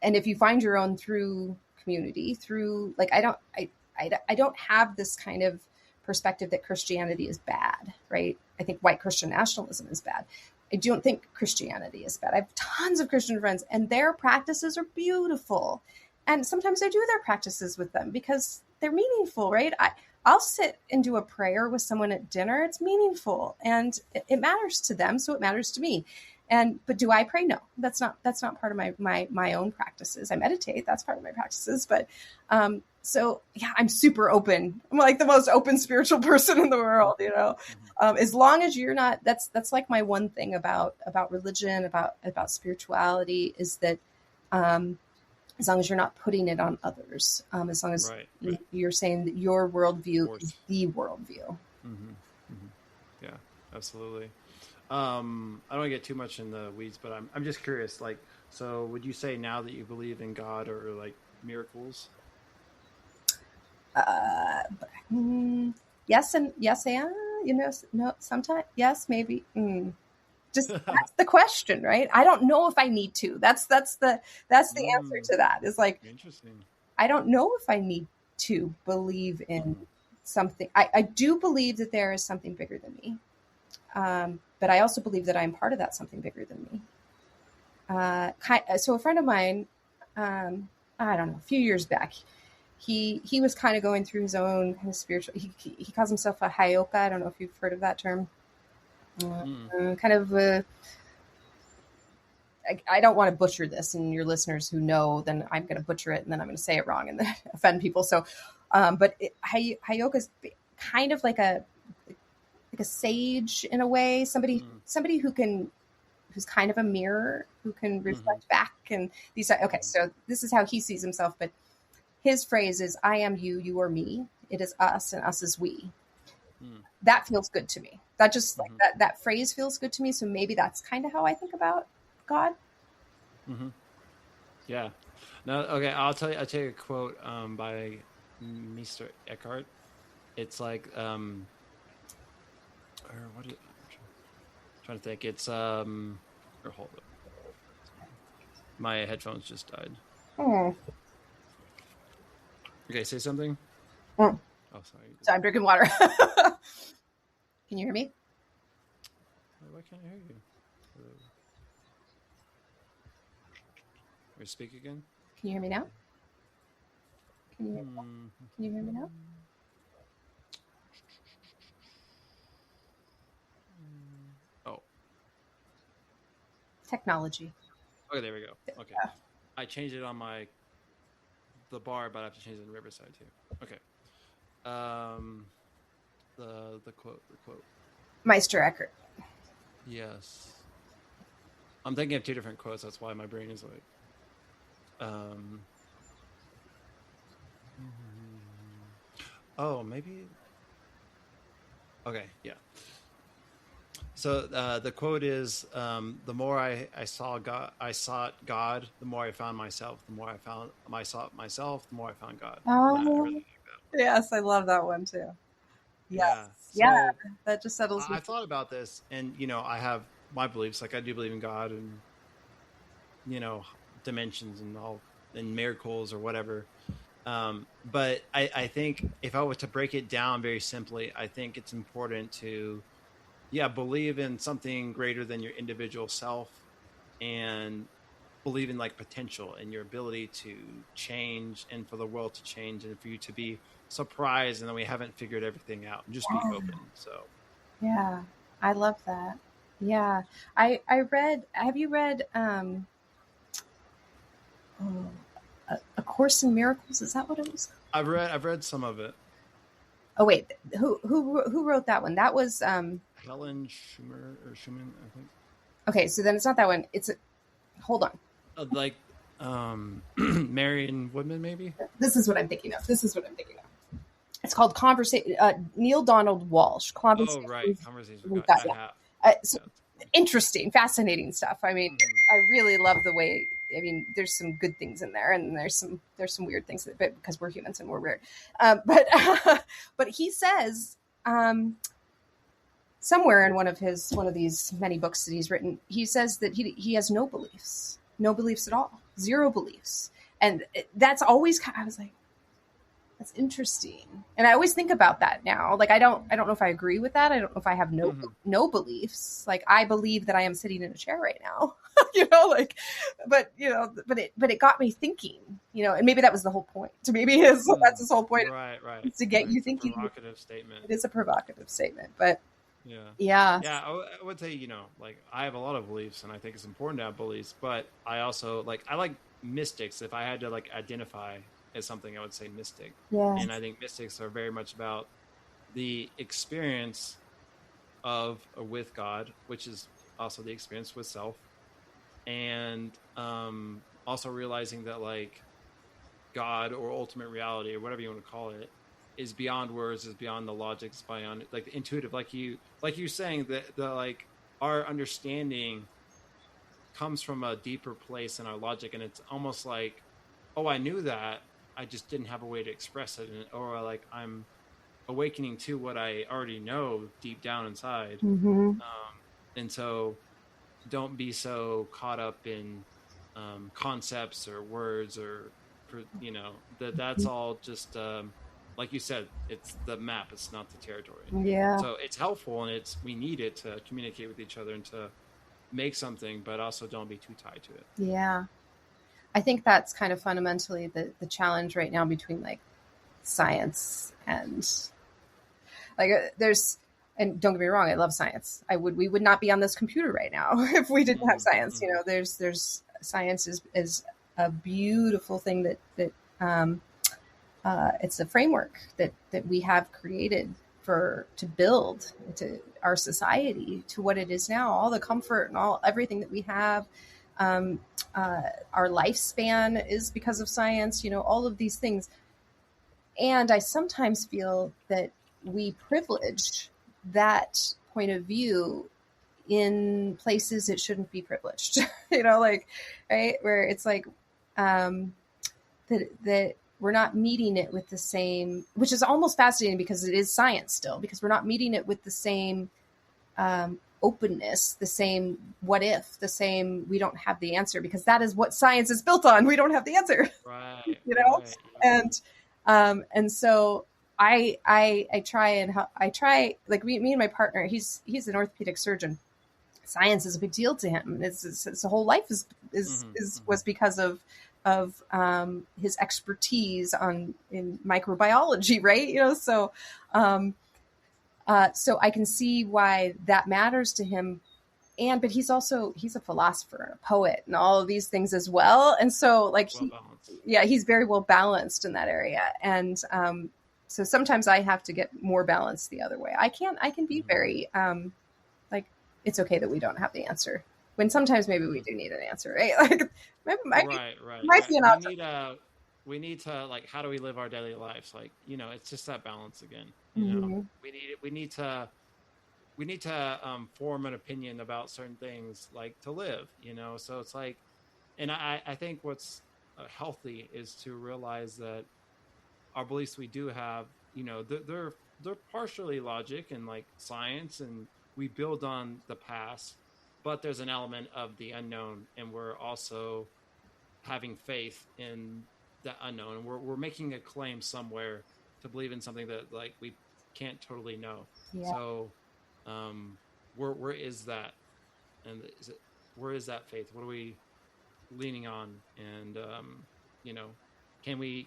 if you find your own through community, through I don't have this kind of perspective that Christianity is bad, right? I think white Christian nationalism is bad. I don't think Christianity is bad. I have tons of Christian friends, and their practices are beautiful. And sometimes I do their practices with them because they're meaningful, right? I'll sit and do a prayer with someone at dinner. It's meaningful, and it matters to them, so it matters to me. But do I pray? No, that's not part of my own practices. I meditate. That's part of my practices. But so yeah, I'm super open. I'm like the most open spiritual person in the world, as long as you're not, that's like my one thing about religion, about spirituality, is that, as long as you're not putting it on others, as long as you're saying that your worldview is the worldview. Mm-hmm. Mm-hmm. Yeah, absolutely. I don't want to get too much in the weeds, but I'm just curious, so would you say now that you believe in God or miracles? Yes. And no, sometimes yes, maybe. Just that's the question, right? I don't know if I need to. That's the answer to that. Is interesting. I don't know if I need to believe in something. I do believe that there is something bigger than me. But I also believe that I'm part of that something bigger than me. So a friend of mine, I don't know, a few years back, he was kind of going through his own kind of spiritual, he calls himself a Hayoka. I don't know if you've heard of that term. Kind of, I don't want to butcher this, and your listeners who know, then I'm going to butcher it, and then I'm going to say it wrong and then offend people. So, but Hayoka is kind of like a sage in a way, somebody who's kind of a mirror, who can reflect back, and these. Okay, so this is how he sees himself, but his phrase is, "I am you, you are me. It is us, and us is we." That feels good to me. That just that phrase feels good to me. So maybe that's kind of how I think about God. Yeah, No, okay. I'll tell you. I'll tell you a quote by Mr. Eckhart. It's like or what? Trying to think. It's or hold up. My headphones just died. Mm. Okay, say something. Mm. Oh, sorry. So I'm drinking water. Can you hear me? Why can't I hear you? Or speak again. Can you hear me now? Can you hear me now? Oh. Technology. Okay, there we go. Okay. Yeah. I changed it on the bar, but I have to change it in Riverside too. Okay. The quote. Meister Eckhart. Yes. I'm thinking of two different quotes. That's why my brain is like. Oh, maybe. Okay. Yeah. So the quote is, "The more I sought God. The more I found myself. The more I sought myself. The more I found God." Oh, I really like that one. Yes, I love that one too. Yes. Yeah. So that just settles me. I thought about this, and I have my beliefs. Like I do believe in God, and dimensions and all, and miracles or whatever. But I think if I were to break it down very simply, I think it's important to believe in something greater than your individual self, and believe in like potential and your ability to change, and for the world to change, and for you to be surprised and then we haven't figured everything out, and just be open. So yeah, I love that. Yeah, I read. Have you read A Course in Miracles? Is that what it was? I've read some of it. Oh wait, who wrote that one? That was Helen Schumann, I think. Okay, so then it's not that one. Hold on. Like Marion Woodman, maybe. This is what I'm thinking of. It's called Conversation. Neil Donald Walsh. Oh right, Conversations with God. Interesting, fascinating stuff. I mean, I really love the way. I mean, there's some good things in there, and there's some weird things, because we're humans and we're weird. But he says somewhere in one of these many books that he's written, he says that he has no beliefs at all, zero beliefs, and that's always. I was like, that's interesting, and I always think about that now. Like, I don't know if I agree with that. I don't know if I have no beliefs. Like, I believe that I am sitting in a chair right now, but it got me thinking, and maybe that was the whole point. So maybe that's his whole point, right? Is to get you thinking. Provocative statement. It is a provocative statement, but yeah. I would say, like, I have a lot of beliefs, and I think it's important to have beliefs, but I also I like mystics. If I had to identify as something, I would say mystic. Yes. And I think mystics are very much about the experience of or with God, which is also the experience with self, and also realizing that God, or ultimate reality, or whatever you want to call it, is beyond words, is beyond the logic, is beyond the intuitive, like you saying that our understanding comes from a deeper place in our logic, and it's almost like, oh, I knew that, I just didn't have a way to express it, or I'm awakening to what I already know deep down inside. And so don't be so caught up in concepts or words, or that's all just like you said, it's the map, it's not the territory. So it's helpful, and we need it to communicate with each other and to make something, but also don't be too tied to it. I think that's kind of fundamentally the challenge right now between science and and don't get me wrong, I love science. We would not be on this computer right now if we didn't have science. There's science is a beautiful thing that it's a framework that we have created to build to our society to what it is now, all the comfort and everything that we have. Our lifespan is because of science, all of these things. And I sometimes feel that we privilege that point of view in places it shouldn't be privileged, right? Where it's that we're not meeting it with the same, which is almost fascinating because it is science still, because we're not meeting it with the same openness, the same what if, the same we don't have the answer, because that is what science is built on. We don't have the answer, Right. you know, Right. and so I try like me and my partner. He's an orthopedic surgeon. Science is a big deal to him. His whole life was because of his expertise in microbiology, right? You know, so I can see why that matters to him. But he's a philosopher, a poet, and all of these things as well. And so like he's very well balanced in that area. And so sometimes I have to get more balanced the other way. I can be very like, it's okay that we don't have the answer, when sometimes maybe we do need an answer, right? Like might be an option. We need to, like, how do we live our daily lives? Like, you know, it's just that balance again. You know, we need to form an opinion about certain things, like to live, you know? So it's like, and I think what's healthy is to realize that our beliefs we do have, you know, they're partially logic and like science, and we build on the past, but there's an element of the unknown, and we're also having faith in the unknown, and we're making a claim somewhere to believe in something that like we can't totally know. Yeah. So where is that, and where is that faith? What are we leaning on? And you know, can we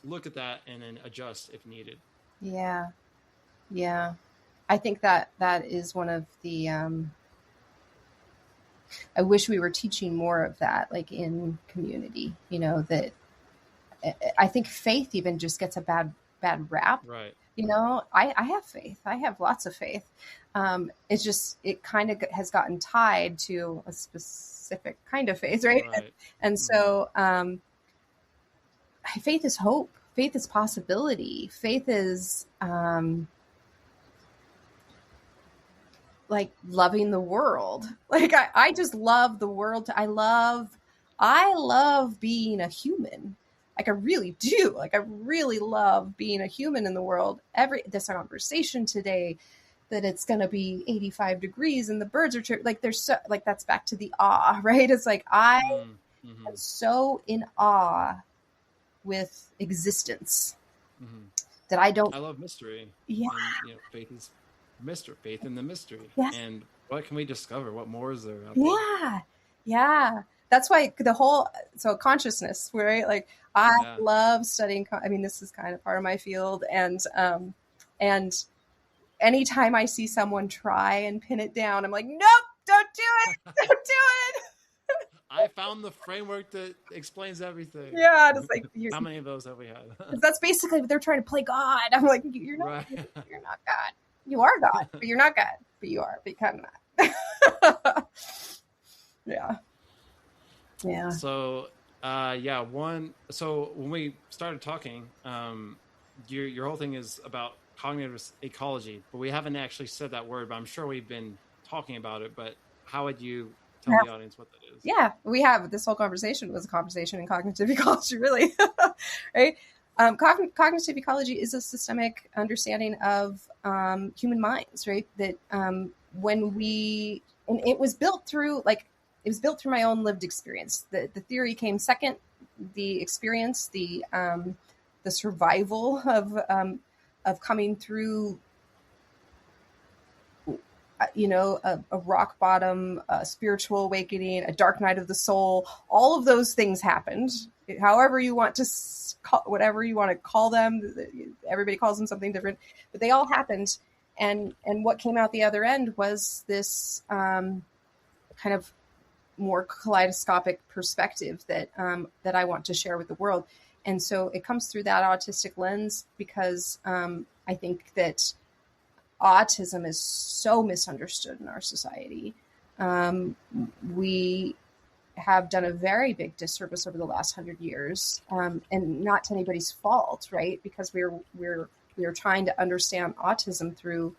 look at that and then adjust if needed? Yeah. I think that is one of the I wish we were teaching more of that, like in community, you know, that I think faith even just gets a bad rap. Right. You know, I have faith. I have lots of faith. It's just, it kind of has gotten tied to a specific kind of faith, right? And so faith is hope. Faith is possibility. Faith is like loving the world. Like I just love the world. I love being a human. Like I really do. Like I really love being a human in the world. This conversation today, that it's going to be 85 degrees and the birds are like, there's so, like, that's back to the awe, right? It's like, I am so in awe with existence that I love mystery. Yeah. And, you know, faith is faith in the mystery. Yes. And what can we discover? What more is there out there? Yeah. That's why consciousness, right? Like I love studying. I mean, this is kind of part of my field. And anytime I see someone try and pin it down, I'm like, nope, don't do it. Don't do it. I found the framework that explains everything. Yeah. It's like, how many of those have we had? That's basically what they're trying to play God. I'm like, you're not God. You are God, but you're not God, but you are, but you kind of not. Yeah. So, so when we started talking, your whole thing is about cognitive ecology, but we haven't actually said that word, but I'm sure we've been talking about it. But how would you tell the audience what that is? Yeah, we have. This whole conversation was a conversation in cognitive ecology, really. Right? Cognitive ecology is a systemic understanding of human minds, right? That and it was built through my own lived experience. The theory came second. The experience, the survival of coming through, you know, a rock bottom, a spiritual awakening, a dark night of the soul. All of those things happened. However you want to whatever you want to call them. Everybody calls them something different, but they all happened. And what came out the other end was this kind of more kaleidoscopic perspective that I want to share with the world. And so it comes through that autistic lens, because I think that autism is so misunderstood in our society. We have done a very big disservice over the last 100 years, and not to anybody's fault, right? Because we're trying to understand autism through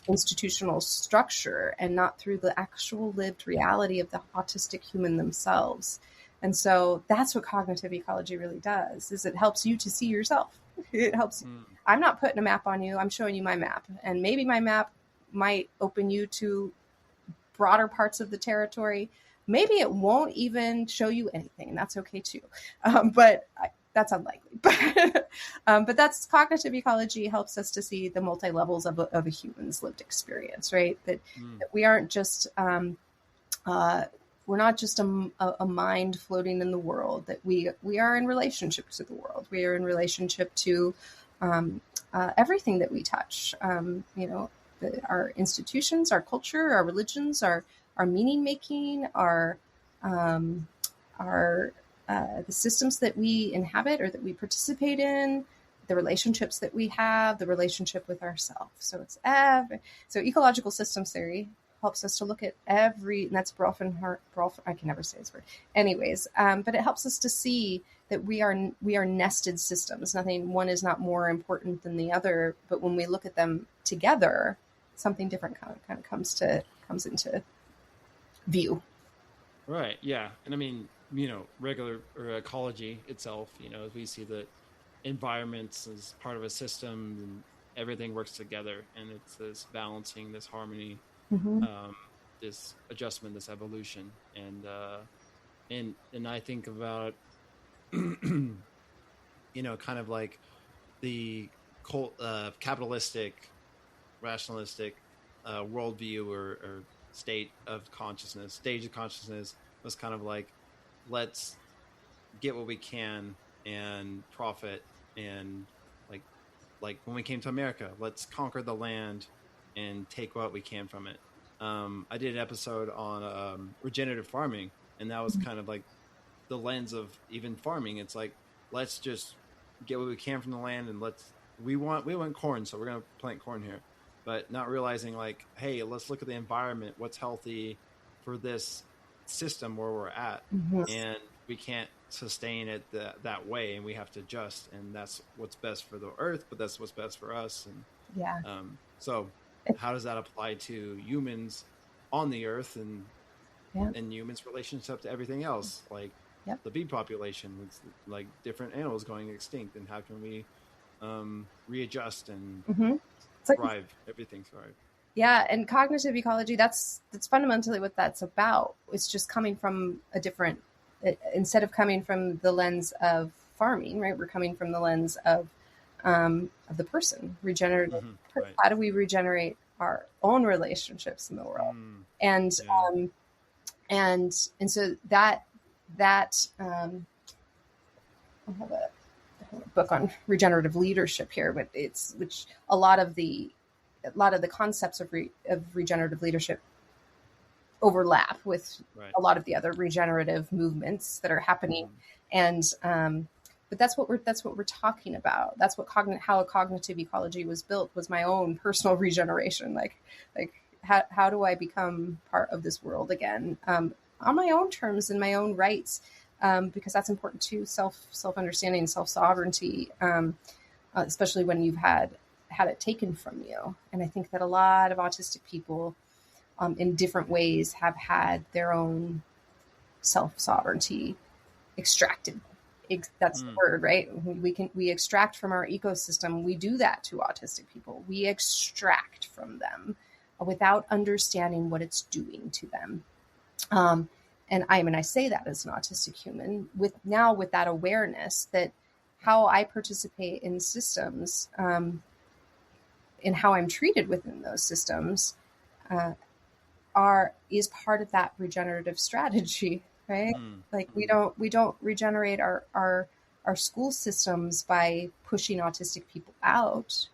institutional structure and not through the actual lived reality of the autistic human themselves. And so that's what cognitive ecology really does, is it helps you to see yourself. It helps. I'm not putting a map on you. I'm showing you my map. And maybe my map might open you to broader parts of the territory. Maybe it won't even show you anything, and that's okay too. That's unlikely. But that's cognitive ecology, helps us to see the multi-levels of a human's lived experience, right? That we aren't just we're not just a mind floating in the world, that we are in relationship to the world. We are in relationship to everything that we touch. Our institutions, our culture, our religions, our meaning making, the systems that we inhabit or that we participate in, the relationships that we have, the relationship with ourselves. So so ecological systems theory helps us to look at and that's Brofenhart, I can never say his word. Anyways, but it helps us to see that we are nested systems. One is not more important than the other, but when we look at them together, something different kind of comes into view. Right. Yeah. And I mean, regular or ecology itself, we see that environments as part of a system and everything works together, and it's this balancing, this harmony, this adjustment, this evolution. And I think about, kind of like the capitalistic, rationalistic worldview or stage of consciousness was kind of like, let's get what we can and profit, and like when we came to America, let's conquer the land and take what we can from it. I did an episode on regenerative farming, and that was kind of like the lens of even farming. It's like, let's just get what we can from the land, and we want corn, so we're going to plant corn here, but not realizing like, hey, let's look at the environment, what's healthy for this system where we're at, and we can't sustain it that way, and we have to adjust, and that's what's best for the earth, but that's what's best for us. And so how does that apply to humans on the earth, and humans' relationship to everything else, like the bee population with like different animals going extinct, and how can we readjust and thrive, everything thrive. Yeah, and cognitive ecology, that's fundamentally what that's about. It's just coming from instead of coming from the lens of farming, right? We're coming from the lens of the person, regenerative. Right. How do we regenerate our own relationships in the world? And so that I have a book on regenerative leadership here, but which a lot of the concepts of regenerative leadership overlap with a lot of the other regenerative movements that are happening. And but that's what we're talking about. That's what how cognitive ecology was built, was my own personal regeneration. Like how do I become part of this world again, on my own terms and my own rights, because that's important too. Self-understanding, self-sovereignty, especially when you've had it taken from you. And I think that a lot of autistic people, in different ways, have had their own self-sovereignty extracted. That's the word, right? We extract from our ecosystem. We do that to autistic people. We extract from them without understanding what it's doing to them. And I say that as an autistic human with that awareness that how I participate in systems, and how I'm treated within those systems, is part of that regenerative strategy, right? Like we don't regenerate our school systems by pushing autistic people out.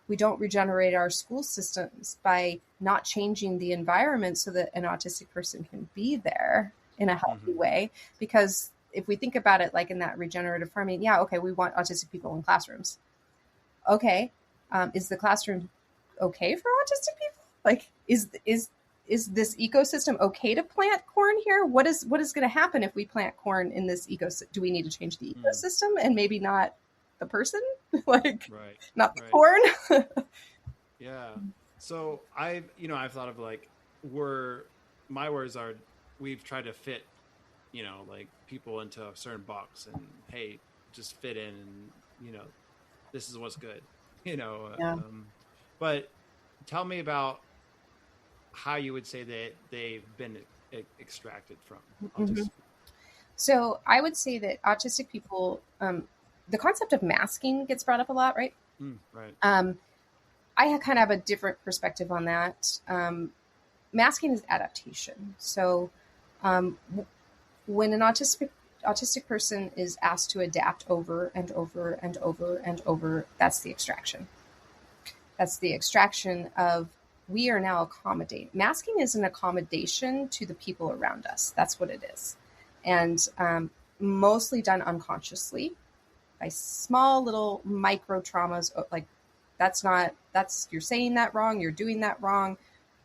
We don't regenerate our school systems by not changing the environment so that an autistic person can be there in a healthy way. Because if we think about it, like in that regenerative farming, we want autistic people in classrooms. Okay. Is the classroom okay for autistic people? Like, is this ecosystem okay to plant corn here? What is going to happen if we plant corn in this ecosystem? Do we need to change the ecosystem and maybe not the person? Not the corn? Yeah. So I've thought of like, my words are, we've tried to fit like people into a certain box and hey, just fit in and, this is what's good, you know. Yeah. But tell me about how you would say that they've been extracted from hmm autistic people. So I would say that autistic people, the concept of masking gets brought up a lot, right? Right. Um, I kind of have a different perspective on that. Masking is adaptation. So when an autistic person is asked to adapt over and over and over and over, that's the extraction. That's the extraction of we are now accommodating. Masking is an accommodation to the people around us. That's what it is. And mostly done unconsciously by small little micro traumas. Like you're saying that wrong. You're doing that wrong.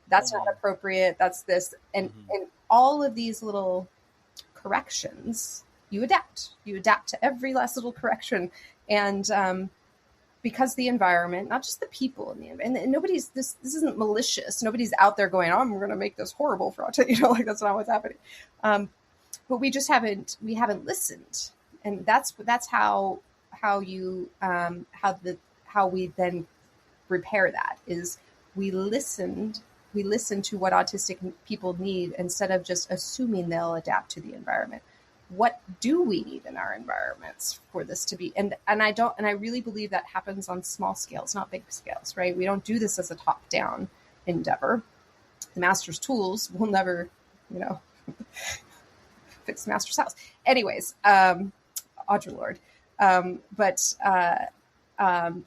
That's not appropriate. That's this. And all of these little corrections, you adapt to every last little correction. And because the environment, not just the people in the environment, and nobody's this isn't malicious. Nobody's out there going, "Oh, we're going to make this horrible for autism." Like that's not what's happening. But we just haven't listened, and that's how we then repair that is we listened to what autistic people need instead of just assuming they'll adapt to the environment. What do we need in our environments for this to be? And I really believe that happens on small scales, not big scales, right? We don't do this as a top down endeavor. The master's tools will never, fix the master's house. Anyways, Audre Lorde.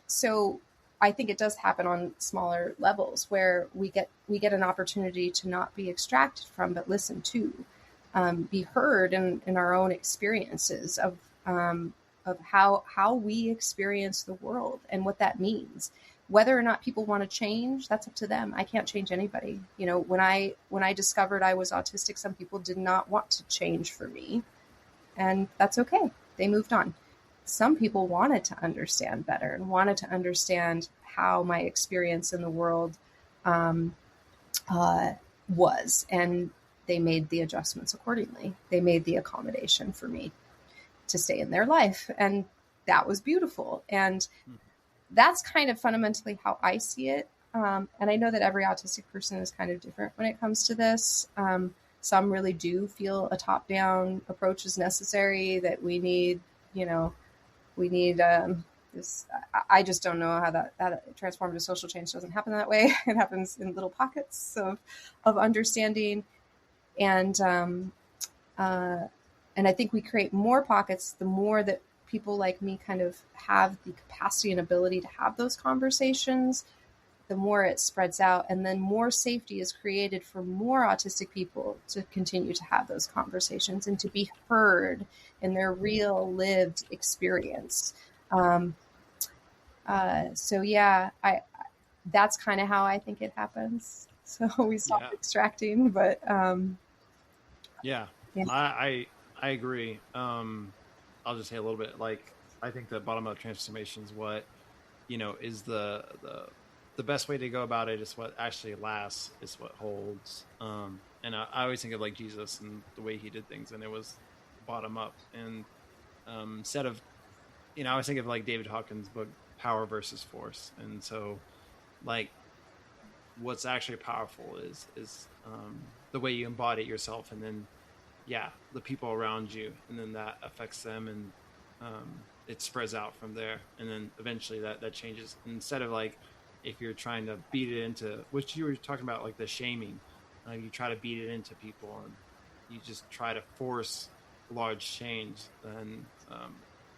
So I think it does happen on smaller levels where we get an opportunity to not be extracted from, but listen to, be heard in our own experiences of how we experience the world and what that means. Whether or not people want to change, that's up to them. I can't change anybody. When I discovered I was autistic, some people did not want to change for me, and that's okay. They moved on. Some people wanted to understand better and wanted to understand how my experience in the world was, and they made the adjustments accordingly. They made the accommodation for me to stay in their life, and that was beautiful. And that's kind of fundamentally how I see it. And I know that every autistic person is kind of different when it comes to this. Some really do feel a top-down approach is necessary, that we need this. I just don't know how that transformative social change doesn't happen that way. It happens in little pockets of understanding, and I think we create more pockets the more that people like me kind of have the capacity and ability to have those conversations. The more it spreads out, and then more safety is created for more autistic people to continue to have those conversations and to be heard in their real lived experience. So yeah, that's kind of how I think it happens. So we stop extracting, but yeah. I agree. I'll just say a little bit. Like, I think the bottom up transformation is what is the best way to go about it. Is what actually lasts. Is what holds. And I always think of like Jesus and the way he did things, and it was bottom up. And instead of, I always think of like David Hawkins' book Power versus Force. And so, like, what's actually powerful is the way you embody it yourself, and then the people around you, and then that affects them, and it spreads out from there, and then eventually that changes. And instead of like, if you're trying to beat it into, which you were talking about, like the shaming, you try to beat it into people, and you just try to force large change, then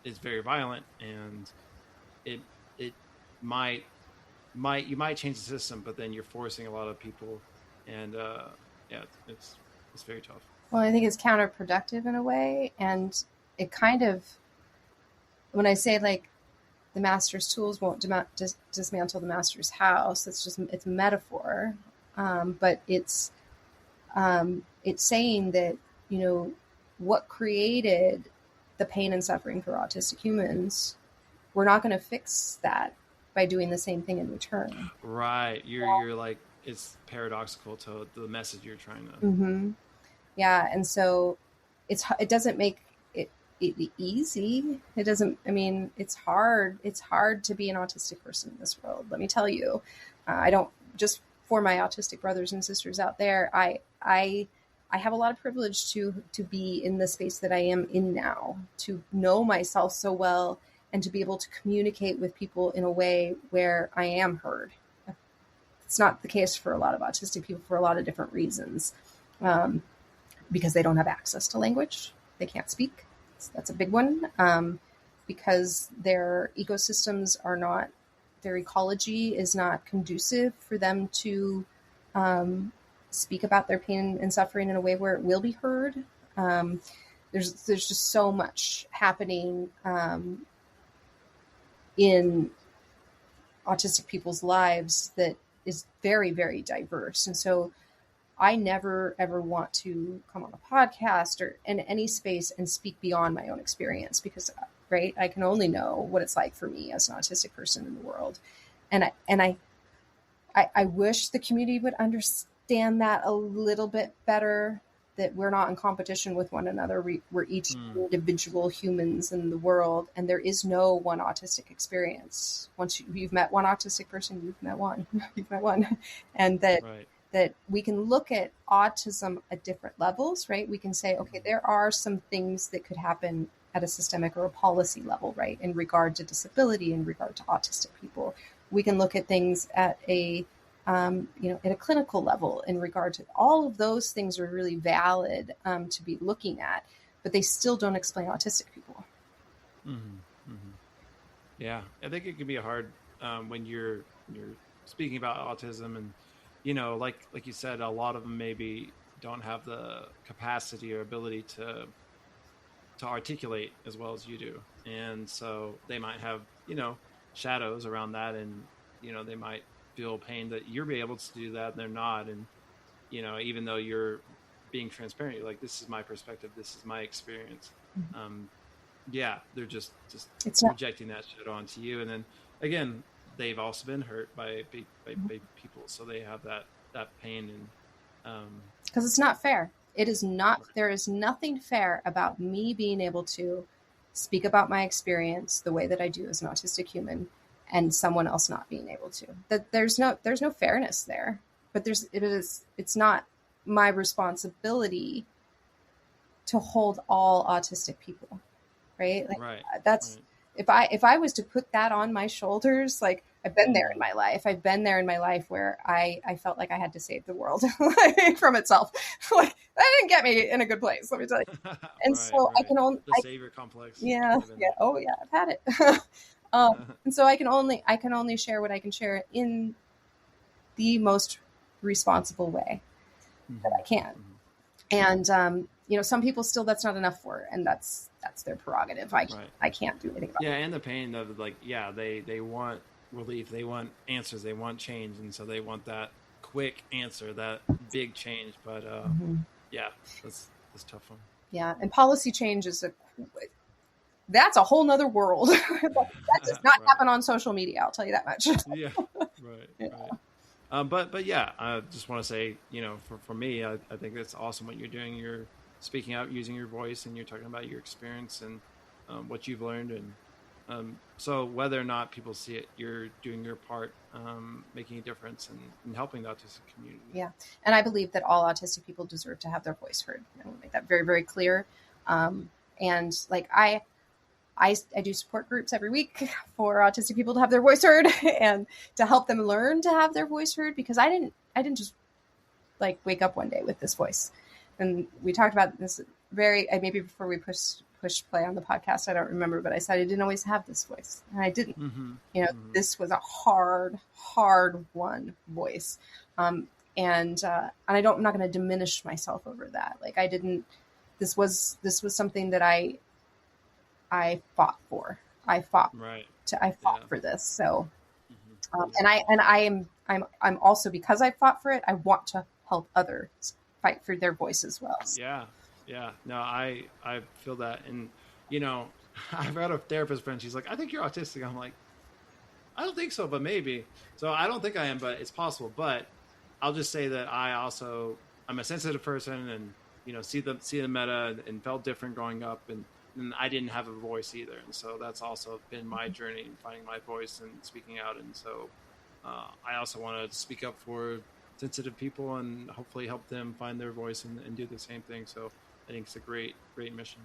it's very violent, and it might you might change the system, but then you're forcing a lot of people, and it's very tough. Well, I think it's counterproductive in a way, and it kind of, when I say like the master's tools won't dismantle the master's house, it's a metaphor, but it's saying that what created the pain and suffering for autistic humans, we're not going to fix that by doing the same thing in return. Right. You're like, it's paradoxical to the message you're trying to. Mm-hmm. Yeah. And so it doesn't make it easy. It doesn't, I mean, it's hard to be an autistic person in this world, let me tell you. I don't, just for my autistic brothers and sisters out there, I have a lot of privilege to be in the space that I am in now, to know myself so well, and to be able to communicate with people in a way where I am heard. It's not the case for a lot of autistic people for a lot of different reasons, because they don't have access to language. They can't speak. So that's a big one. Because their ecosystems are not, their ecology is not conducive for them to speak about their pain and suffering in a way where it will be heard. There's just so much happening in autistic people's lives that is very, very diverse. And so I never, ever want to come on a podcast or in any space and speak beyond my own experience, because, right, I can only know what it's like for me as an autistic person in the world. And I wish the community would understand that a little bit better, that we're not in competition with one another. We're each individual humans in the world, and there is no one autistic experience. Once you've met one autistic person, you've met one. You've met one. And that, right, that we can look at autism at different levels, right? We can say, okay, there are some things that could happen at a systemic or a policy level, right, in regard to disability, in regard to autistic people. We can look at things at a at a clinical level in regard to all of those things are really valid to be looking at, but they still don't explain autistic people. Mm-hmm. Mm-hmm. Yeah, I think it can be hard when you're speaking about autism, and like you said, a lot of them maybe don't have the capacity or ability to articulate as well as you do, and so they might have shadows around that, and they might feel pain that you're able to do that and they're not. And even though you're being transparent, you're like, this is my perspective, this is my experience. Mm-hmm. They're just projecting that shit onto you, and then again, they've also been hurt by people, so they have that pain. And because it's not fair. It is not, there is nothing fair about me being able to speak about my experience the way that I do as an autistic human, and someone else not being able to. That there's no fairness there. But it's not my responsibility to hold all autistic people, right? Like, right. That's right. If I was to put that on my shoulders, like, I've been there in my life. I've been there in my life where I felt like I had to save the world from itself. Like, that didn't get me in a good place, let me tell you. And right. I can only the savior complex. Yeah. Oh yeah, I've had it. And so I can only share what I can share in the most responsible way that I can. And some people still, that's not enough for, and that's their prerogative. I can't do anything about it. Yeah, and the pain of they want relief, they want answers, they want change, and so they want that quick answer, that big change. But that's a tough one. Yeah, and policy change is that's a whole nother world. That does not happen on social media, I'll tell you that much. Yeah, right. But yeah, I just want to say, for me, I think it's awesome what you're doing. You're speaking out, using your voice, and you're talking about your experience and what you've learned. And so whether or not people see it, you're doing your part, making a difference and helping the autistic community. Yeah. And I believe that all autistic people deserve to have their voice heard. I want to make that very, very clear. And like, I do support groups every week for autistic people to have their voice heard and to help them learn to have their voice heard, because I didn't just like wake up one day with this voice. And we talked about this maybe before we push play on the podcast, I don't remember, but I said I didn't always have this voice, and I didn't. Mm-hmm. This was a hard won voice. And I'm not going to diminish myself over that. Like, this was something that I fought for. I fought for this. So, and I'm also, because I fought for it, I want to help others fight for their voice as well. So. Yeah. No, I feel that. And, I've had a therapist friend. She's like, I think you're autistic. I'm like, I don't think so, but maybe. So I don't think I am, but it's possible. But I'll just say that I'm a sensitive person, and, see the meta and felt different growing up, and I didn't have a voice either, and so that's also been my journey in finding my voice and speaking out. And so I also want to speak up for sensitive people and hopefully help them find their voice and do the same thing. So I think it's a great mission.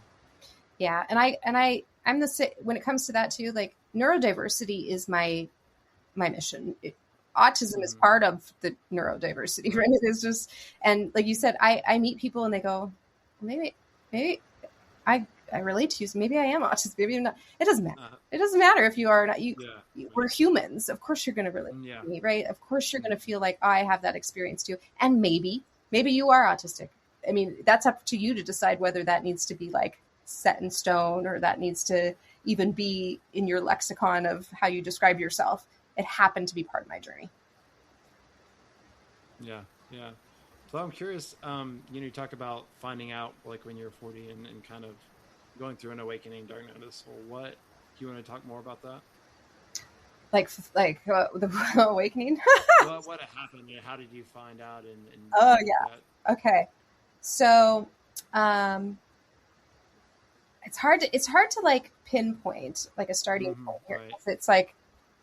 Yeah, and I'm when it comes to that too. Like neurodiversity is my mission. Autism is part of the neurodiversity, right? It is just, and like you said, I meet people and they go, maybe I relate to you. So maybe I am autistic. Maybe I'm not. It doesn't matter. It doesn't matter if you are or not. We're humans. Of course you're going to relate to me, right? Of course you're going to feel like I have that experience too. And maybe you are autistic. I mean, that's up to you to decide whether that needs to be like set in stone or that needs to even be in your lexicon of how you describe yourself. It happened to be part of my journey. Yeah. So I'm curious, you talk about finding out like when you're 40 and kind of going through an awakening during this whole, what, do you want to talk more about that? Like the awakening? what happened? How did you find out? And oh yeah. That? Okay. So, it's hard to like pinpoint like a starting point here. Right. It's like,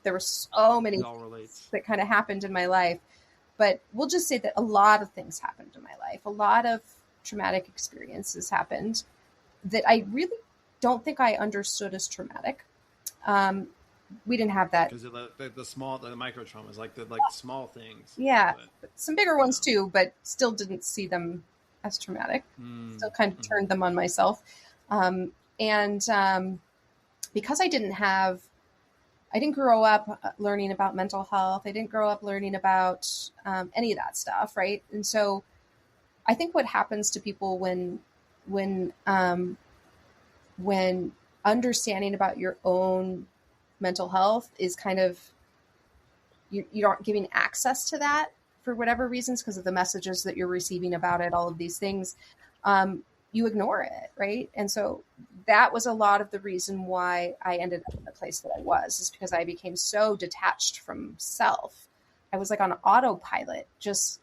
there were so many things that kind of happened in my life, but we'll just say that a lot of things happened in my life. A lot of traumatic experiences happened that I really don't think I understood as traumatic. We didn't have that. Because the micro traumas, like the small things. Yeah. But some bigger ones too, but still didn't see them as traumatic. Still kind of turned them on myself. Because I didn't grow up learning about mental health. I didn't grow up learning about any of that stuff, right? And so I think what happens to people when understanding about your own mental health is kind of, you aren't giving access to that for whatever reasons, because of the messages that you're receiving about it, all of these things, you ignore it, right? And so that was a lot of the reason why I ended up in the place that I was, is because I became so detached from self. I was like on autopilot, just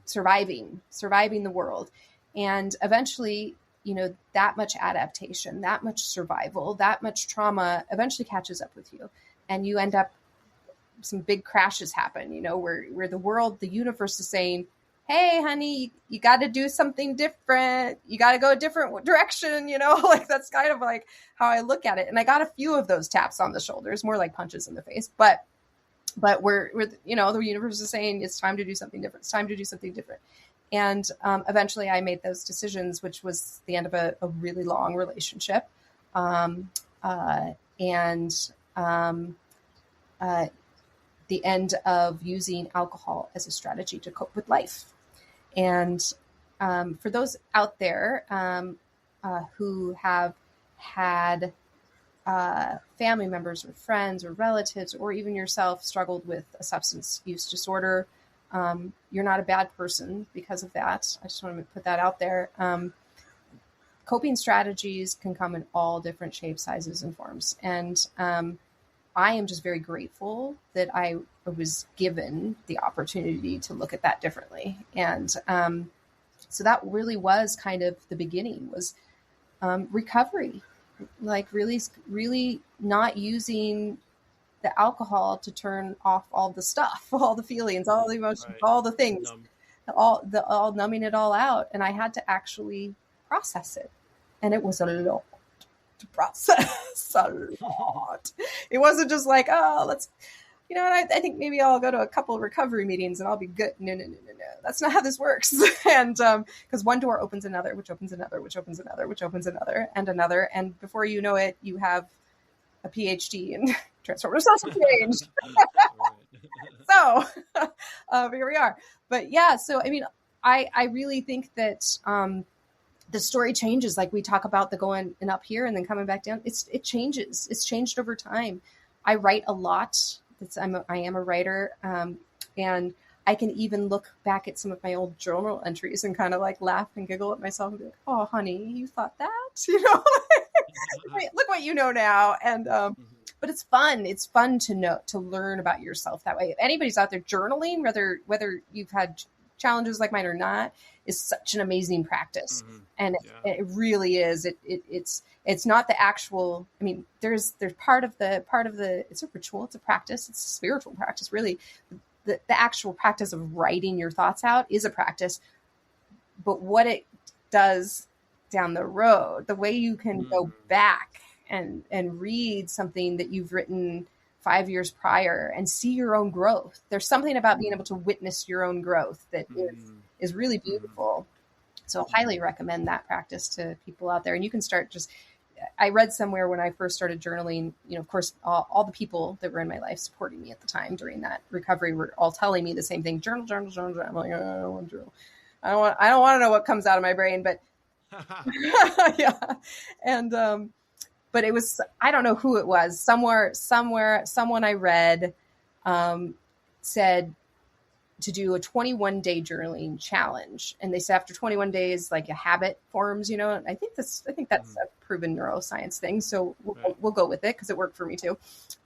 surviving the world. And eventually, that much adaptation, that much survival, that much trauma eventually catches up with you. And you end up, some big crashes happen, where the universe is saying, hey, honey, you got to do something different. You got to go a different direction, like that's kind of like how I look at it. And I got a few of those taps on the shoulders, more like punches in the face. But we're the universe is saying it's time to do something different. It's time to do something different. And eventually I made those decisions, which was the end of a really long relationship. The end of using alcohol as a strategy to cope with life. And for those out there who have had family members or friends or relatives or even yourself struggled with a substance use disorder, you're not a bad person because of that. I just want to put that out there. Coping strategies can come in all different shapes, sizes, and forms. And I am just very grateful that I was given the opportunity to look at that differently. And so that really was kind of the beginning, was recovery, like really, really not using the alcohol to turn off all the stuff, all the feelings, all the emotions, right, all the things, all numbing it all out. And I had to actually process it. And it was a lot to process, a lot. It wasn't just like, oh, let's, I think maybe I'll go to a couple of recovery meetings and I'll be good. No. That's not how this works. And because one door opens another, which opens another, which opens another, which opens another and another. And before you know it, you have a PhD in transformative social change. So here we are. But yeah, so I mean, I really think that the story changes. Like we talk about the going and up here and then coming back down. It changes. It's changed over time. I write a lot. I am a writer, and I can even look back at some of my old journal entries and kind of like laugh and giggle at myself and be like, "Oh, honey, you thought that? Look what you know now." And but it's fun. It's fun to learn about yourself that way. If anybody's out there journaling, whether you've had challenges like mine or not, is such an amazing practice. Mm-hmm. And Yeah. it really is. It's not the actual, I mean, there's part of the, it's a ritual, it's a practice, it's a spiritual practice, really. The actual practice of writing your thoughts out is a practice, but what it does down the road, the way you can go back and read something that you've written 5 years prior and see your own growth. There's something about being able to witness your own growth that is really beautiful. So I highly recommend that practice to people out there. And you can start just, I read somewhere when I first started journaling, you know, of course, all the people that were in my life supporting me at the time during that recovery were all telling me the same thing: journal, journal, journal. I'm like, oh, I don't want to journal. I don't want to know what comes out of my brain, but yeah. And, but it was, I don't know who it was, somewhere, someone I read, said to do a 21-day journaling challenge. And they said after 21 days, like a habit forms, you know, and I think that's a proven neuroscience thing. So we'll go with it because it worked for me too.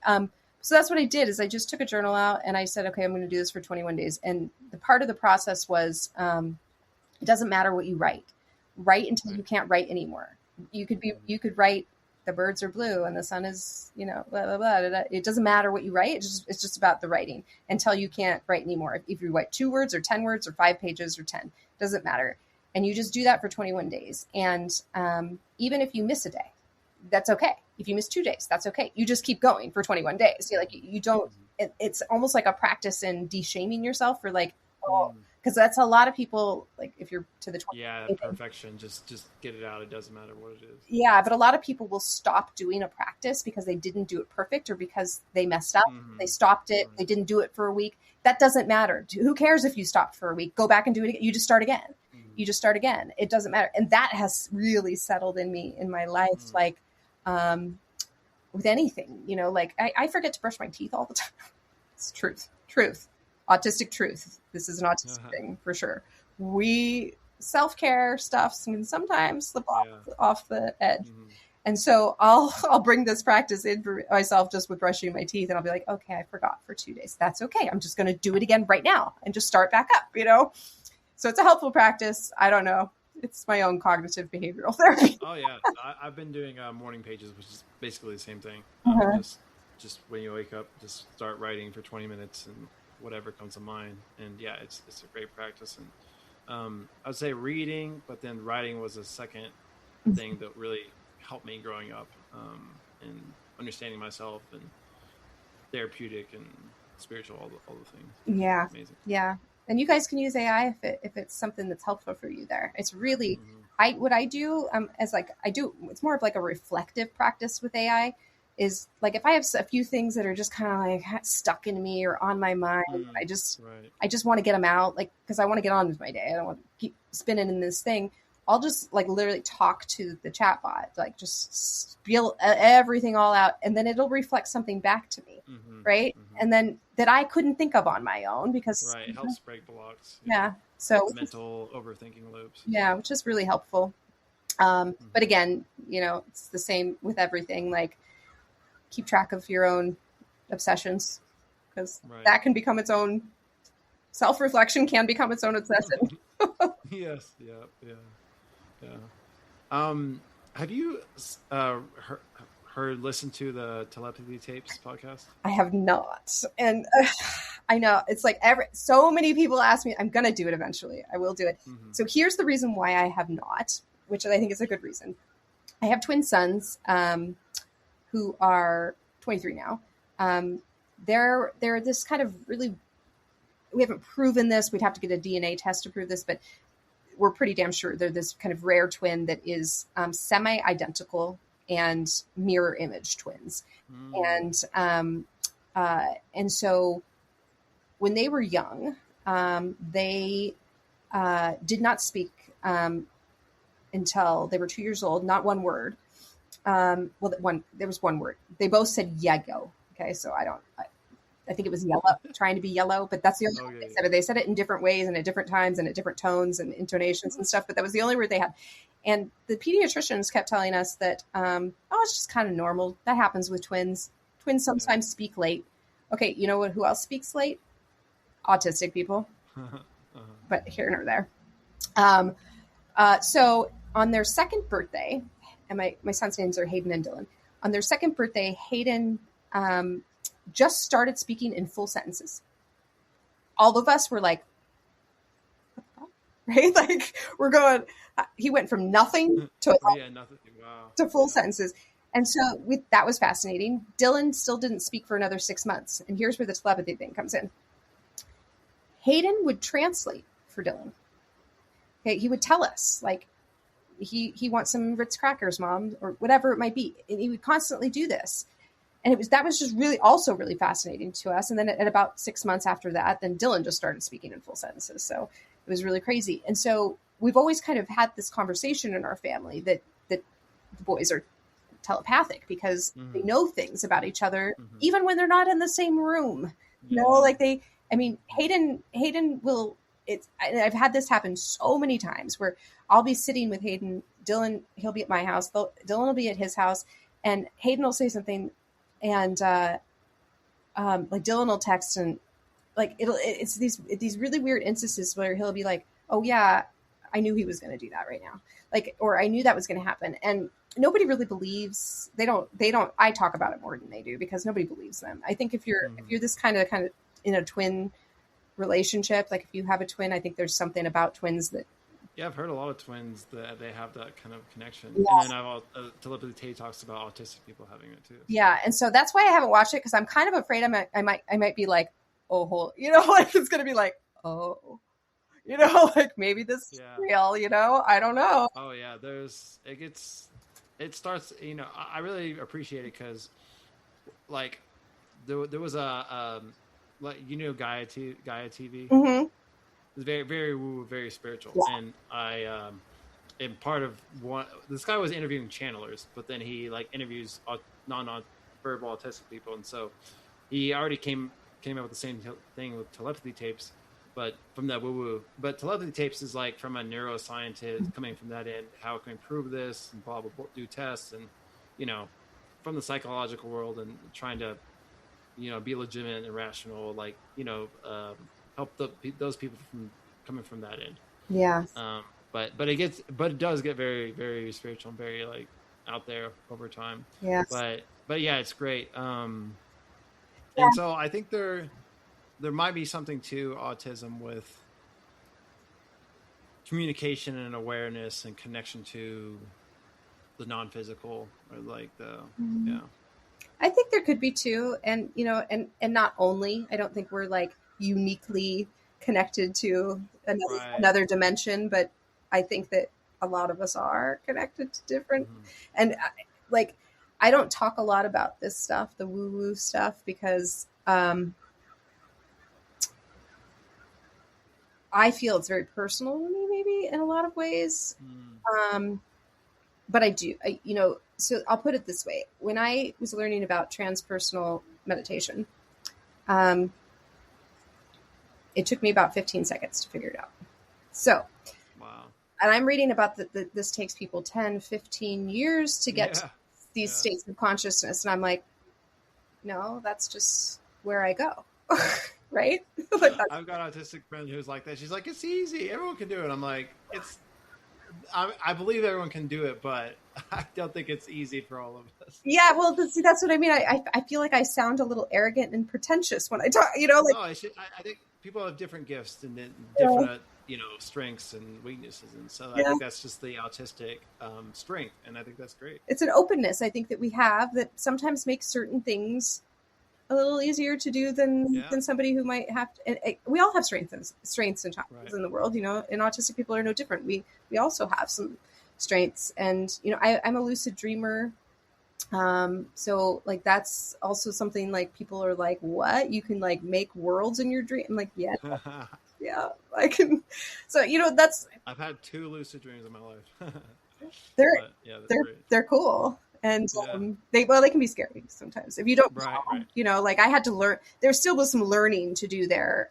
So that's what I did is I just took a journal out and I said, okay, I'm going to do this for 21 days. And the part of the process was, it doesn't matter what you write until you can't write anymore. You could write the birds are blue and the sun is, you know, blah, blah, blah, blah, blah. It doesn't matter what you write. It's just about the writing until you can't write anymore. If you write 2 words or 10 words or 5 pages or 10, it doesn't matter. And you just do that for 21 days. And even if you miss a day, that's okay. If you miss 2 days, that's okay. You just keep going for 21 days. You don't, it's almost like a practice in de-shaming yourself for like, oh, because that's a lot of people, like if you're to the 20. Yeah, perfection. Just get it out. It doesn't matter what it is. Yeah, but a lot of people will stop doing a practice because they didn't do it perfect or because they messed up. They stopped it. They didn't do it for a week. That doesn't matter. Who cares if you stopped for a week? Go back and do it again. You just start again. You just start again. It doesn't matter. And that has really settled in me in my life. Like with anything, you know, like I forget to brush my teeth all the time. It's truth. Autistic truth. This is an autistic thing for sure. We self-care stuff can sometimes slip off the edge. And so I'll bring this practice in for myself just with brushing my teeth. And I'll be like, okay, I forgot for 2 days. That's okay. I'm just going to do it again right now and just start back up, you know? So it's a helpful practice. I don't know. It's my own cognitive behavioral therapy. Oh yeah. I've been doing morning pages, which is basically the same thing. Just when you wake up, just start writing for 20 minutes and whatever comes to mind. And yeah, it's a great practice. And I would say reading, but then writing was a second thing that really helped me growing up, and understanding myself and therapeutic and spiritual, all the things. Yeah. Amazing. Yeah. And you guys can use AI if it's something that's helpful for you there. It's really, what I do, it's more of like a reflective practice with AI. Is like if I have a few things that are just kind of like stuck in me or on my mind, I just want to get them out, like because I want to get on with my day. I don't want to keep spinning in this thing. I'll just like literally talk to the chatbot, like just spill everything all out, and then it'll reflect something back to me, right? And then that I couldn't think of on my own because it helps break blocks. Yeah, so mental overthinking loops. Yeah, which is really helpful. But again, you know, it's the same with everything. Like, keep track of your own obsessions because that can become its own self-reflection, can become its own obsession. Yes. Yeah. Have you listened to the Telepathy Tapes podcast? I have not. And I know it's like so many people ask me, I'm going to do it eventually. I will do it. So here's the reason why I have not, which I think is a good reason. I have twin sons, who are 23 now. They're this kind of really, we haven't proven this. We'd have to get a DNA test to prove this, but we're pretty damn sure they're this kind of rare twin that is semi-identical and mirror image twins. And so when they were young, they did not speak until they were 2 years old, not one word. There was one word. They both said yellow. Okay. So I think it was yellow, trying to be yellow, but that's the only word they said it. They said it in different ways and at different times and at different tones and intonations and stuff, but that was the only word they had. And the pediatricians kept telling us that, it's just kind of normal. That happens with twins. Twins sometimes speak late. Okay. You know who else speaks late? Autistic people. But here nor there. Um, so on their second birthday, and my son's names are Hayden and Dylan. On their second birthday, Hayden just started speaking in full sentences. All of us were like, right? Like we're going, he went from nothing to nothing. Wow. to full sentences. And so that was fascinating. Dylan still didn't speak for another 6 months. And here's where the telepathy thing comes in. Hayden would translate for Dylan. Okay, he would tell us, like, he wants some Ritz crackers, Mom, or whatever it might be. And he would constantly do this. And that was just really fascinating to us. And then at about 6 months after that, then Dylan just started speaking in full sentences. So it was really crazy. And so we've always kind of had this conversation in our family that the boys are telepathic because they know things about each other, even when they're not in the same room. You know, like Hayden will, I've had this happen so many times where I'll be sitting with Hayden, Dylan, he'll be at my house, Dylan will be at his house, and Hayden will say something, and like Dylan will text, and like it's these really weird instances where he'll be like, oh yeah, I knew he was going to do that right now. Like, or I knew that was going to happen. And nobody really believes, they don't, I talk about it more than they do because nobody believes them. I think if you're this kind of in a twin relationship, like if you have a twin, I think there's something about twins that. Yeah, I've heard a lot of twins that they have that kind of connection. Yeah. And then telepathy talks about autistic people having it too. So. Yeah. And so that's why I haven't watched it, because I'm kind of afraid I might be like, oh, you know, like it's going to be like, oh, you know, like maybe this is real, you know, I don't know. Oh yeah. It starts, you know, I really appreciate it because like there was a, like, you know, Gaia TV. Mm-hmm. It's very, very woo, very spiritual. Yeah. And I am part of one, this guy was interviewing channelers, but then he like interviews non-verbal autistic people. And so he already came up with the same thing with telepathy tapes, but from that woo-woo. But telepathy tapes is like from a neuroscientist coming from that end, how can we improve this and blah, blah, blah, do tests and, you know, from the psychological world and trying to, you know, be legitimate and rational, like, you know, help those people from coming from that end. Yeah. But it does get very, very spiritual and very like out there over time. Yeah. But yeah, it's great. And so I think there might be something to autism with communication and awareness and connection to the non-physical, or like the I think there could be too. And, you know, and not only, I don't think we're like uniquely connected to another dimension, but I think that a lot of us are connected to different, and like, I don't talk a lot about this stuff, the woo-woo stuff, because, I feel it's very personal to me, maybe in a lot of ways. But I do, you know, so I'll put it this way. When I was learning about transpersonal meditation, it took me about 15 seconds to figure it out. So, wow. And I'm reading about that this takes people 10, 15 years to get to these states of consciousness. And I'm like, no, that's just where I go. Right? Like I've got an autistic friend who's like that. She's like, it's easy. Everyone can do it. I'm like, I believe everyone can do it, but I don't think it's easy for all of us. Yeah, well, that's what I mean. I feel like I sound a little arrogant and pretentious when I talk, you know, like. No, I think people have different gifts and different, you know, strengths and weaknesses. And so I think that's just the autistic strength. And I think that's great. It's an openness, I think, that we have that sometimes makes certain things a little easier to do than somebody who might have to, and we all have strengths and challenges in the world, you know, and autistic people are no different. We also have some strengths, and, you know, I'm a lucid dreamer. So like, that's also something like people are like, what? You can like make worlds in your dream? I'm like, yeah, yeah, I can. So, you know, I've had 2 lucid dreams in my life. They're cool. And they can be scary sometimes if you don't, you know, like I had to learn, there still was some learning to do there.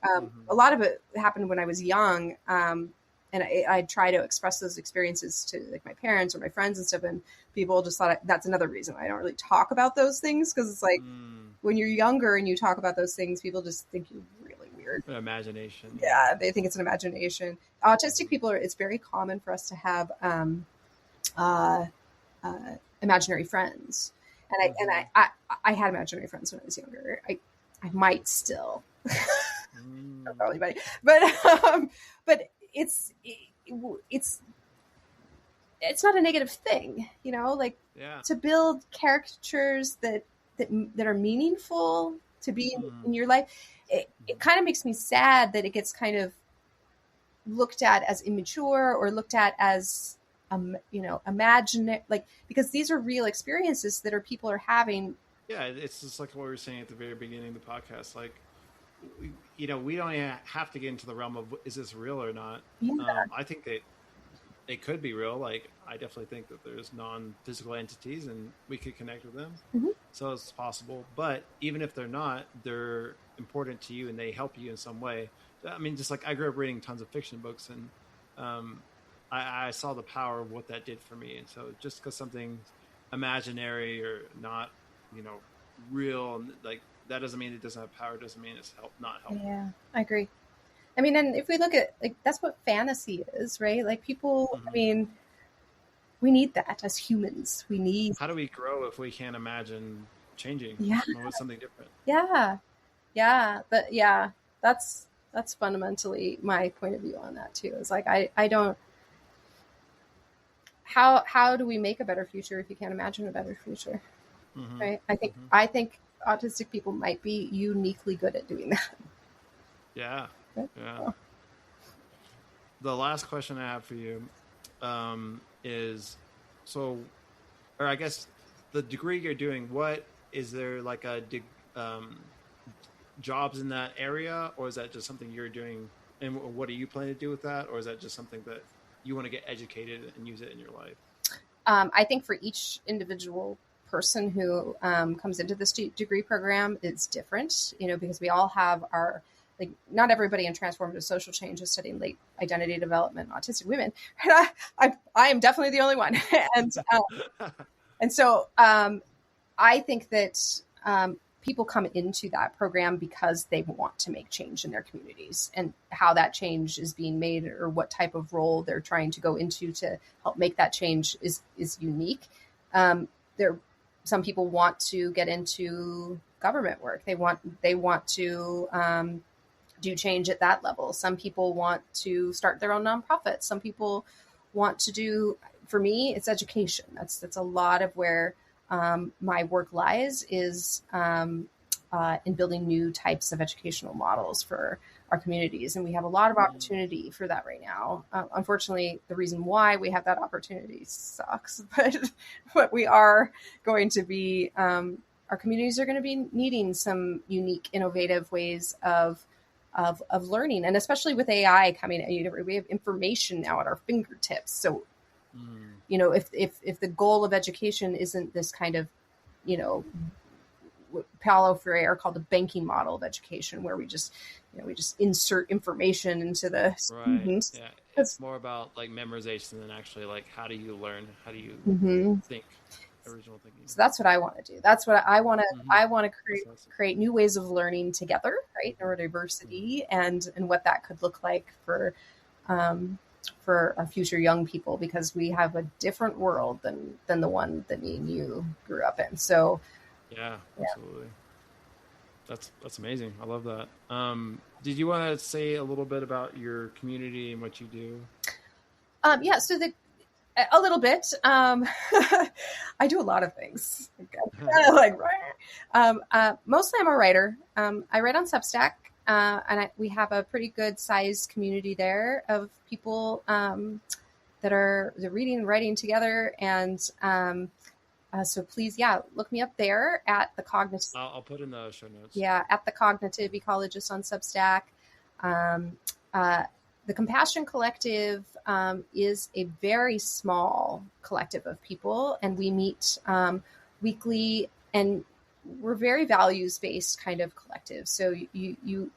A lot of it happened when I was young. And I try to express those experiences to like my parents or my friends and stuff. And people just thought that's another reason I don't really talk about those things. Cause it's like when you're younger and you talk about those things, people just think you're really weird. Imagination. Yeah, they think it's an imagination. Autistic people it's very common for us to have uh, imaginary friends. And I had imaginary friends when I was younger. I might still, probably, but it's not a negative thing, like to build caricatures that are meaningful to be in your life. It kind of makes me sad that it gets kind of looked at as immature or looked at as imagine, like, because these are real experiences that people are having. Yeah, it's just like what we were saying at the very beginning of the podcast. Like, we don't even have to get into the realm of is this real or not. I think they could be real. Like, I definitely think that there's non-physical entities and we could connect with them. So it's possible. But even if they're not, they're important to you and they help you in some way. I mean, just like I grew up reading tons of fiction books, and I saw the power of what that did for me. And so just because something's imaginary or not, real, like, that doesn't mean it doesn't have power. It doesn't mean it's not helpful. Yeah, I agree. I mean, and if we look at, like, that's what fantasy is, right? Like, people, I mean, we need that as humans. We need. How do we grow if we can't imagine changing? Yeah. With something different. Yeah. That's fundamentally my point of view on that too. It's like, I don't, how do we make a better future if you can't imagine a better future? Right. I think autistic people might be uniquely good at doing that. Yeah. Yeah. The last question I have for you is, or I guess the degree you're doing, what is there, like a jobs in that area, or is that just something you're doing, and what are you planning to do with that, or is that just something that you want to get educated and use it in your life? I think for each individual person who comes into this degree program, it's different, because we all have our, like, not everybody in transformative social change is studying late identity development, autistic women. I am definitely the only one. And so I think that people come into that program because they want to make change in their communities, and how that change is being made or what type of role they're trying to go into to help make that change is unique. Some people want to get into government work. They want to do change at that level. Some people want to start their own nonprofit. Some people want to do, for me, it's education. That's a lot of where my work lies, is in building new types of educational models for our communities. And we have a lot of opportunity for that right now. Unfortunately, the reason why we have that opportunity sucks, but we are going to be, our communities are going to be needing some unique, innovative ways of learning. And especially with AI coming, we have information now at our fingertips. So, if the goal of education isn't this kind of, what Paulo Freire called the banking model of education, where we just insert information into the students. Yeah, it's more about like memorization than actually like how do you learn, how do you think, original thinking. So that's what I want to do. That's what I want to. I want to create new ways of learning together, right? Neurodiversity and what that could look like for our future young people, because we have a different world than the one that me and you grew up in. So. Yeah, absolutely. That's amazing. I love that. Did you want to say a little bit about your community and what you do? So a little bit. I do a lot of things. Mostly I'm a writer. I write on Substack, and we have a pretty good sized community there of people that are reading and writing together. And so please, look me up there at the Cognitive. I'll put in the show notes. Yeah, at the Cognitive Ecologist on Substack. The Compassion Collective is a very small collective of people, and we meet weekly, and we're very values-based kind of collective. So you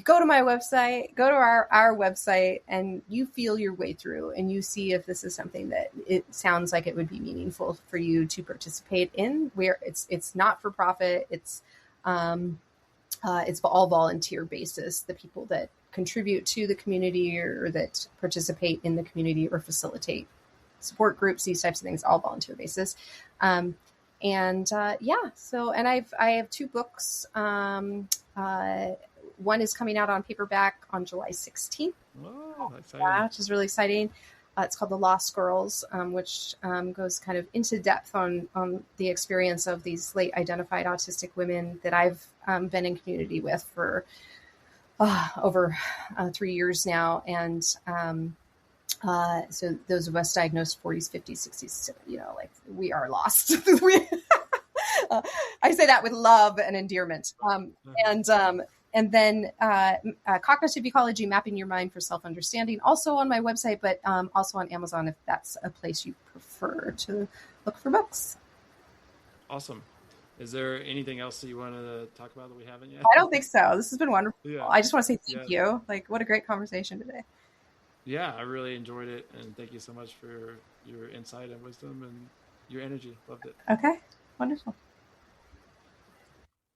go to my website, go to our website, and you feel your way through, and you see if this is something that it sounds like it would be meaningful for you to participate in. Where it's not for profit. It's It's all volunteer basis. The people that contribute to the community or that participate in the community or facilitate support groups, these types of things, all volunteer basis. So I have 2 books. One is coming out on paperback on July 16th. Oh, exciting. Which is really exciting. It's called The Lost Girls, which goes kind of into depth on the experience of these late identified autistic women that I've been in community with for over 3 years now. And so those of us diagnosed 40s, 50s, 60s, like we are lost. I say that with love and endearment. And then Cognitive Ecology, Mapping Your Mind for Self-Understanding, also on my website, but also on Amazon if that's a place you prefer to look for books. Awesome. Is there anything else that you wanted to talk about that we haven't yet? I don't think so. This has been wonderful. Yeah. I just want to say thank you. Like, what a great conversation today. Yeah, I really enjoyed it. And thank you so much for your insight and wisdom and your energy. Loved it. Okay, wonderful.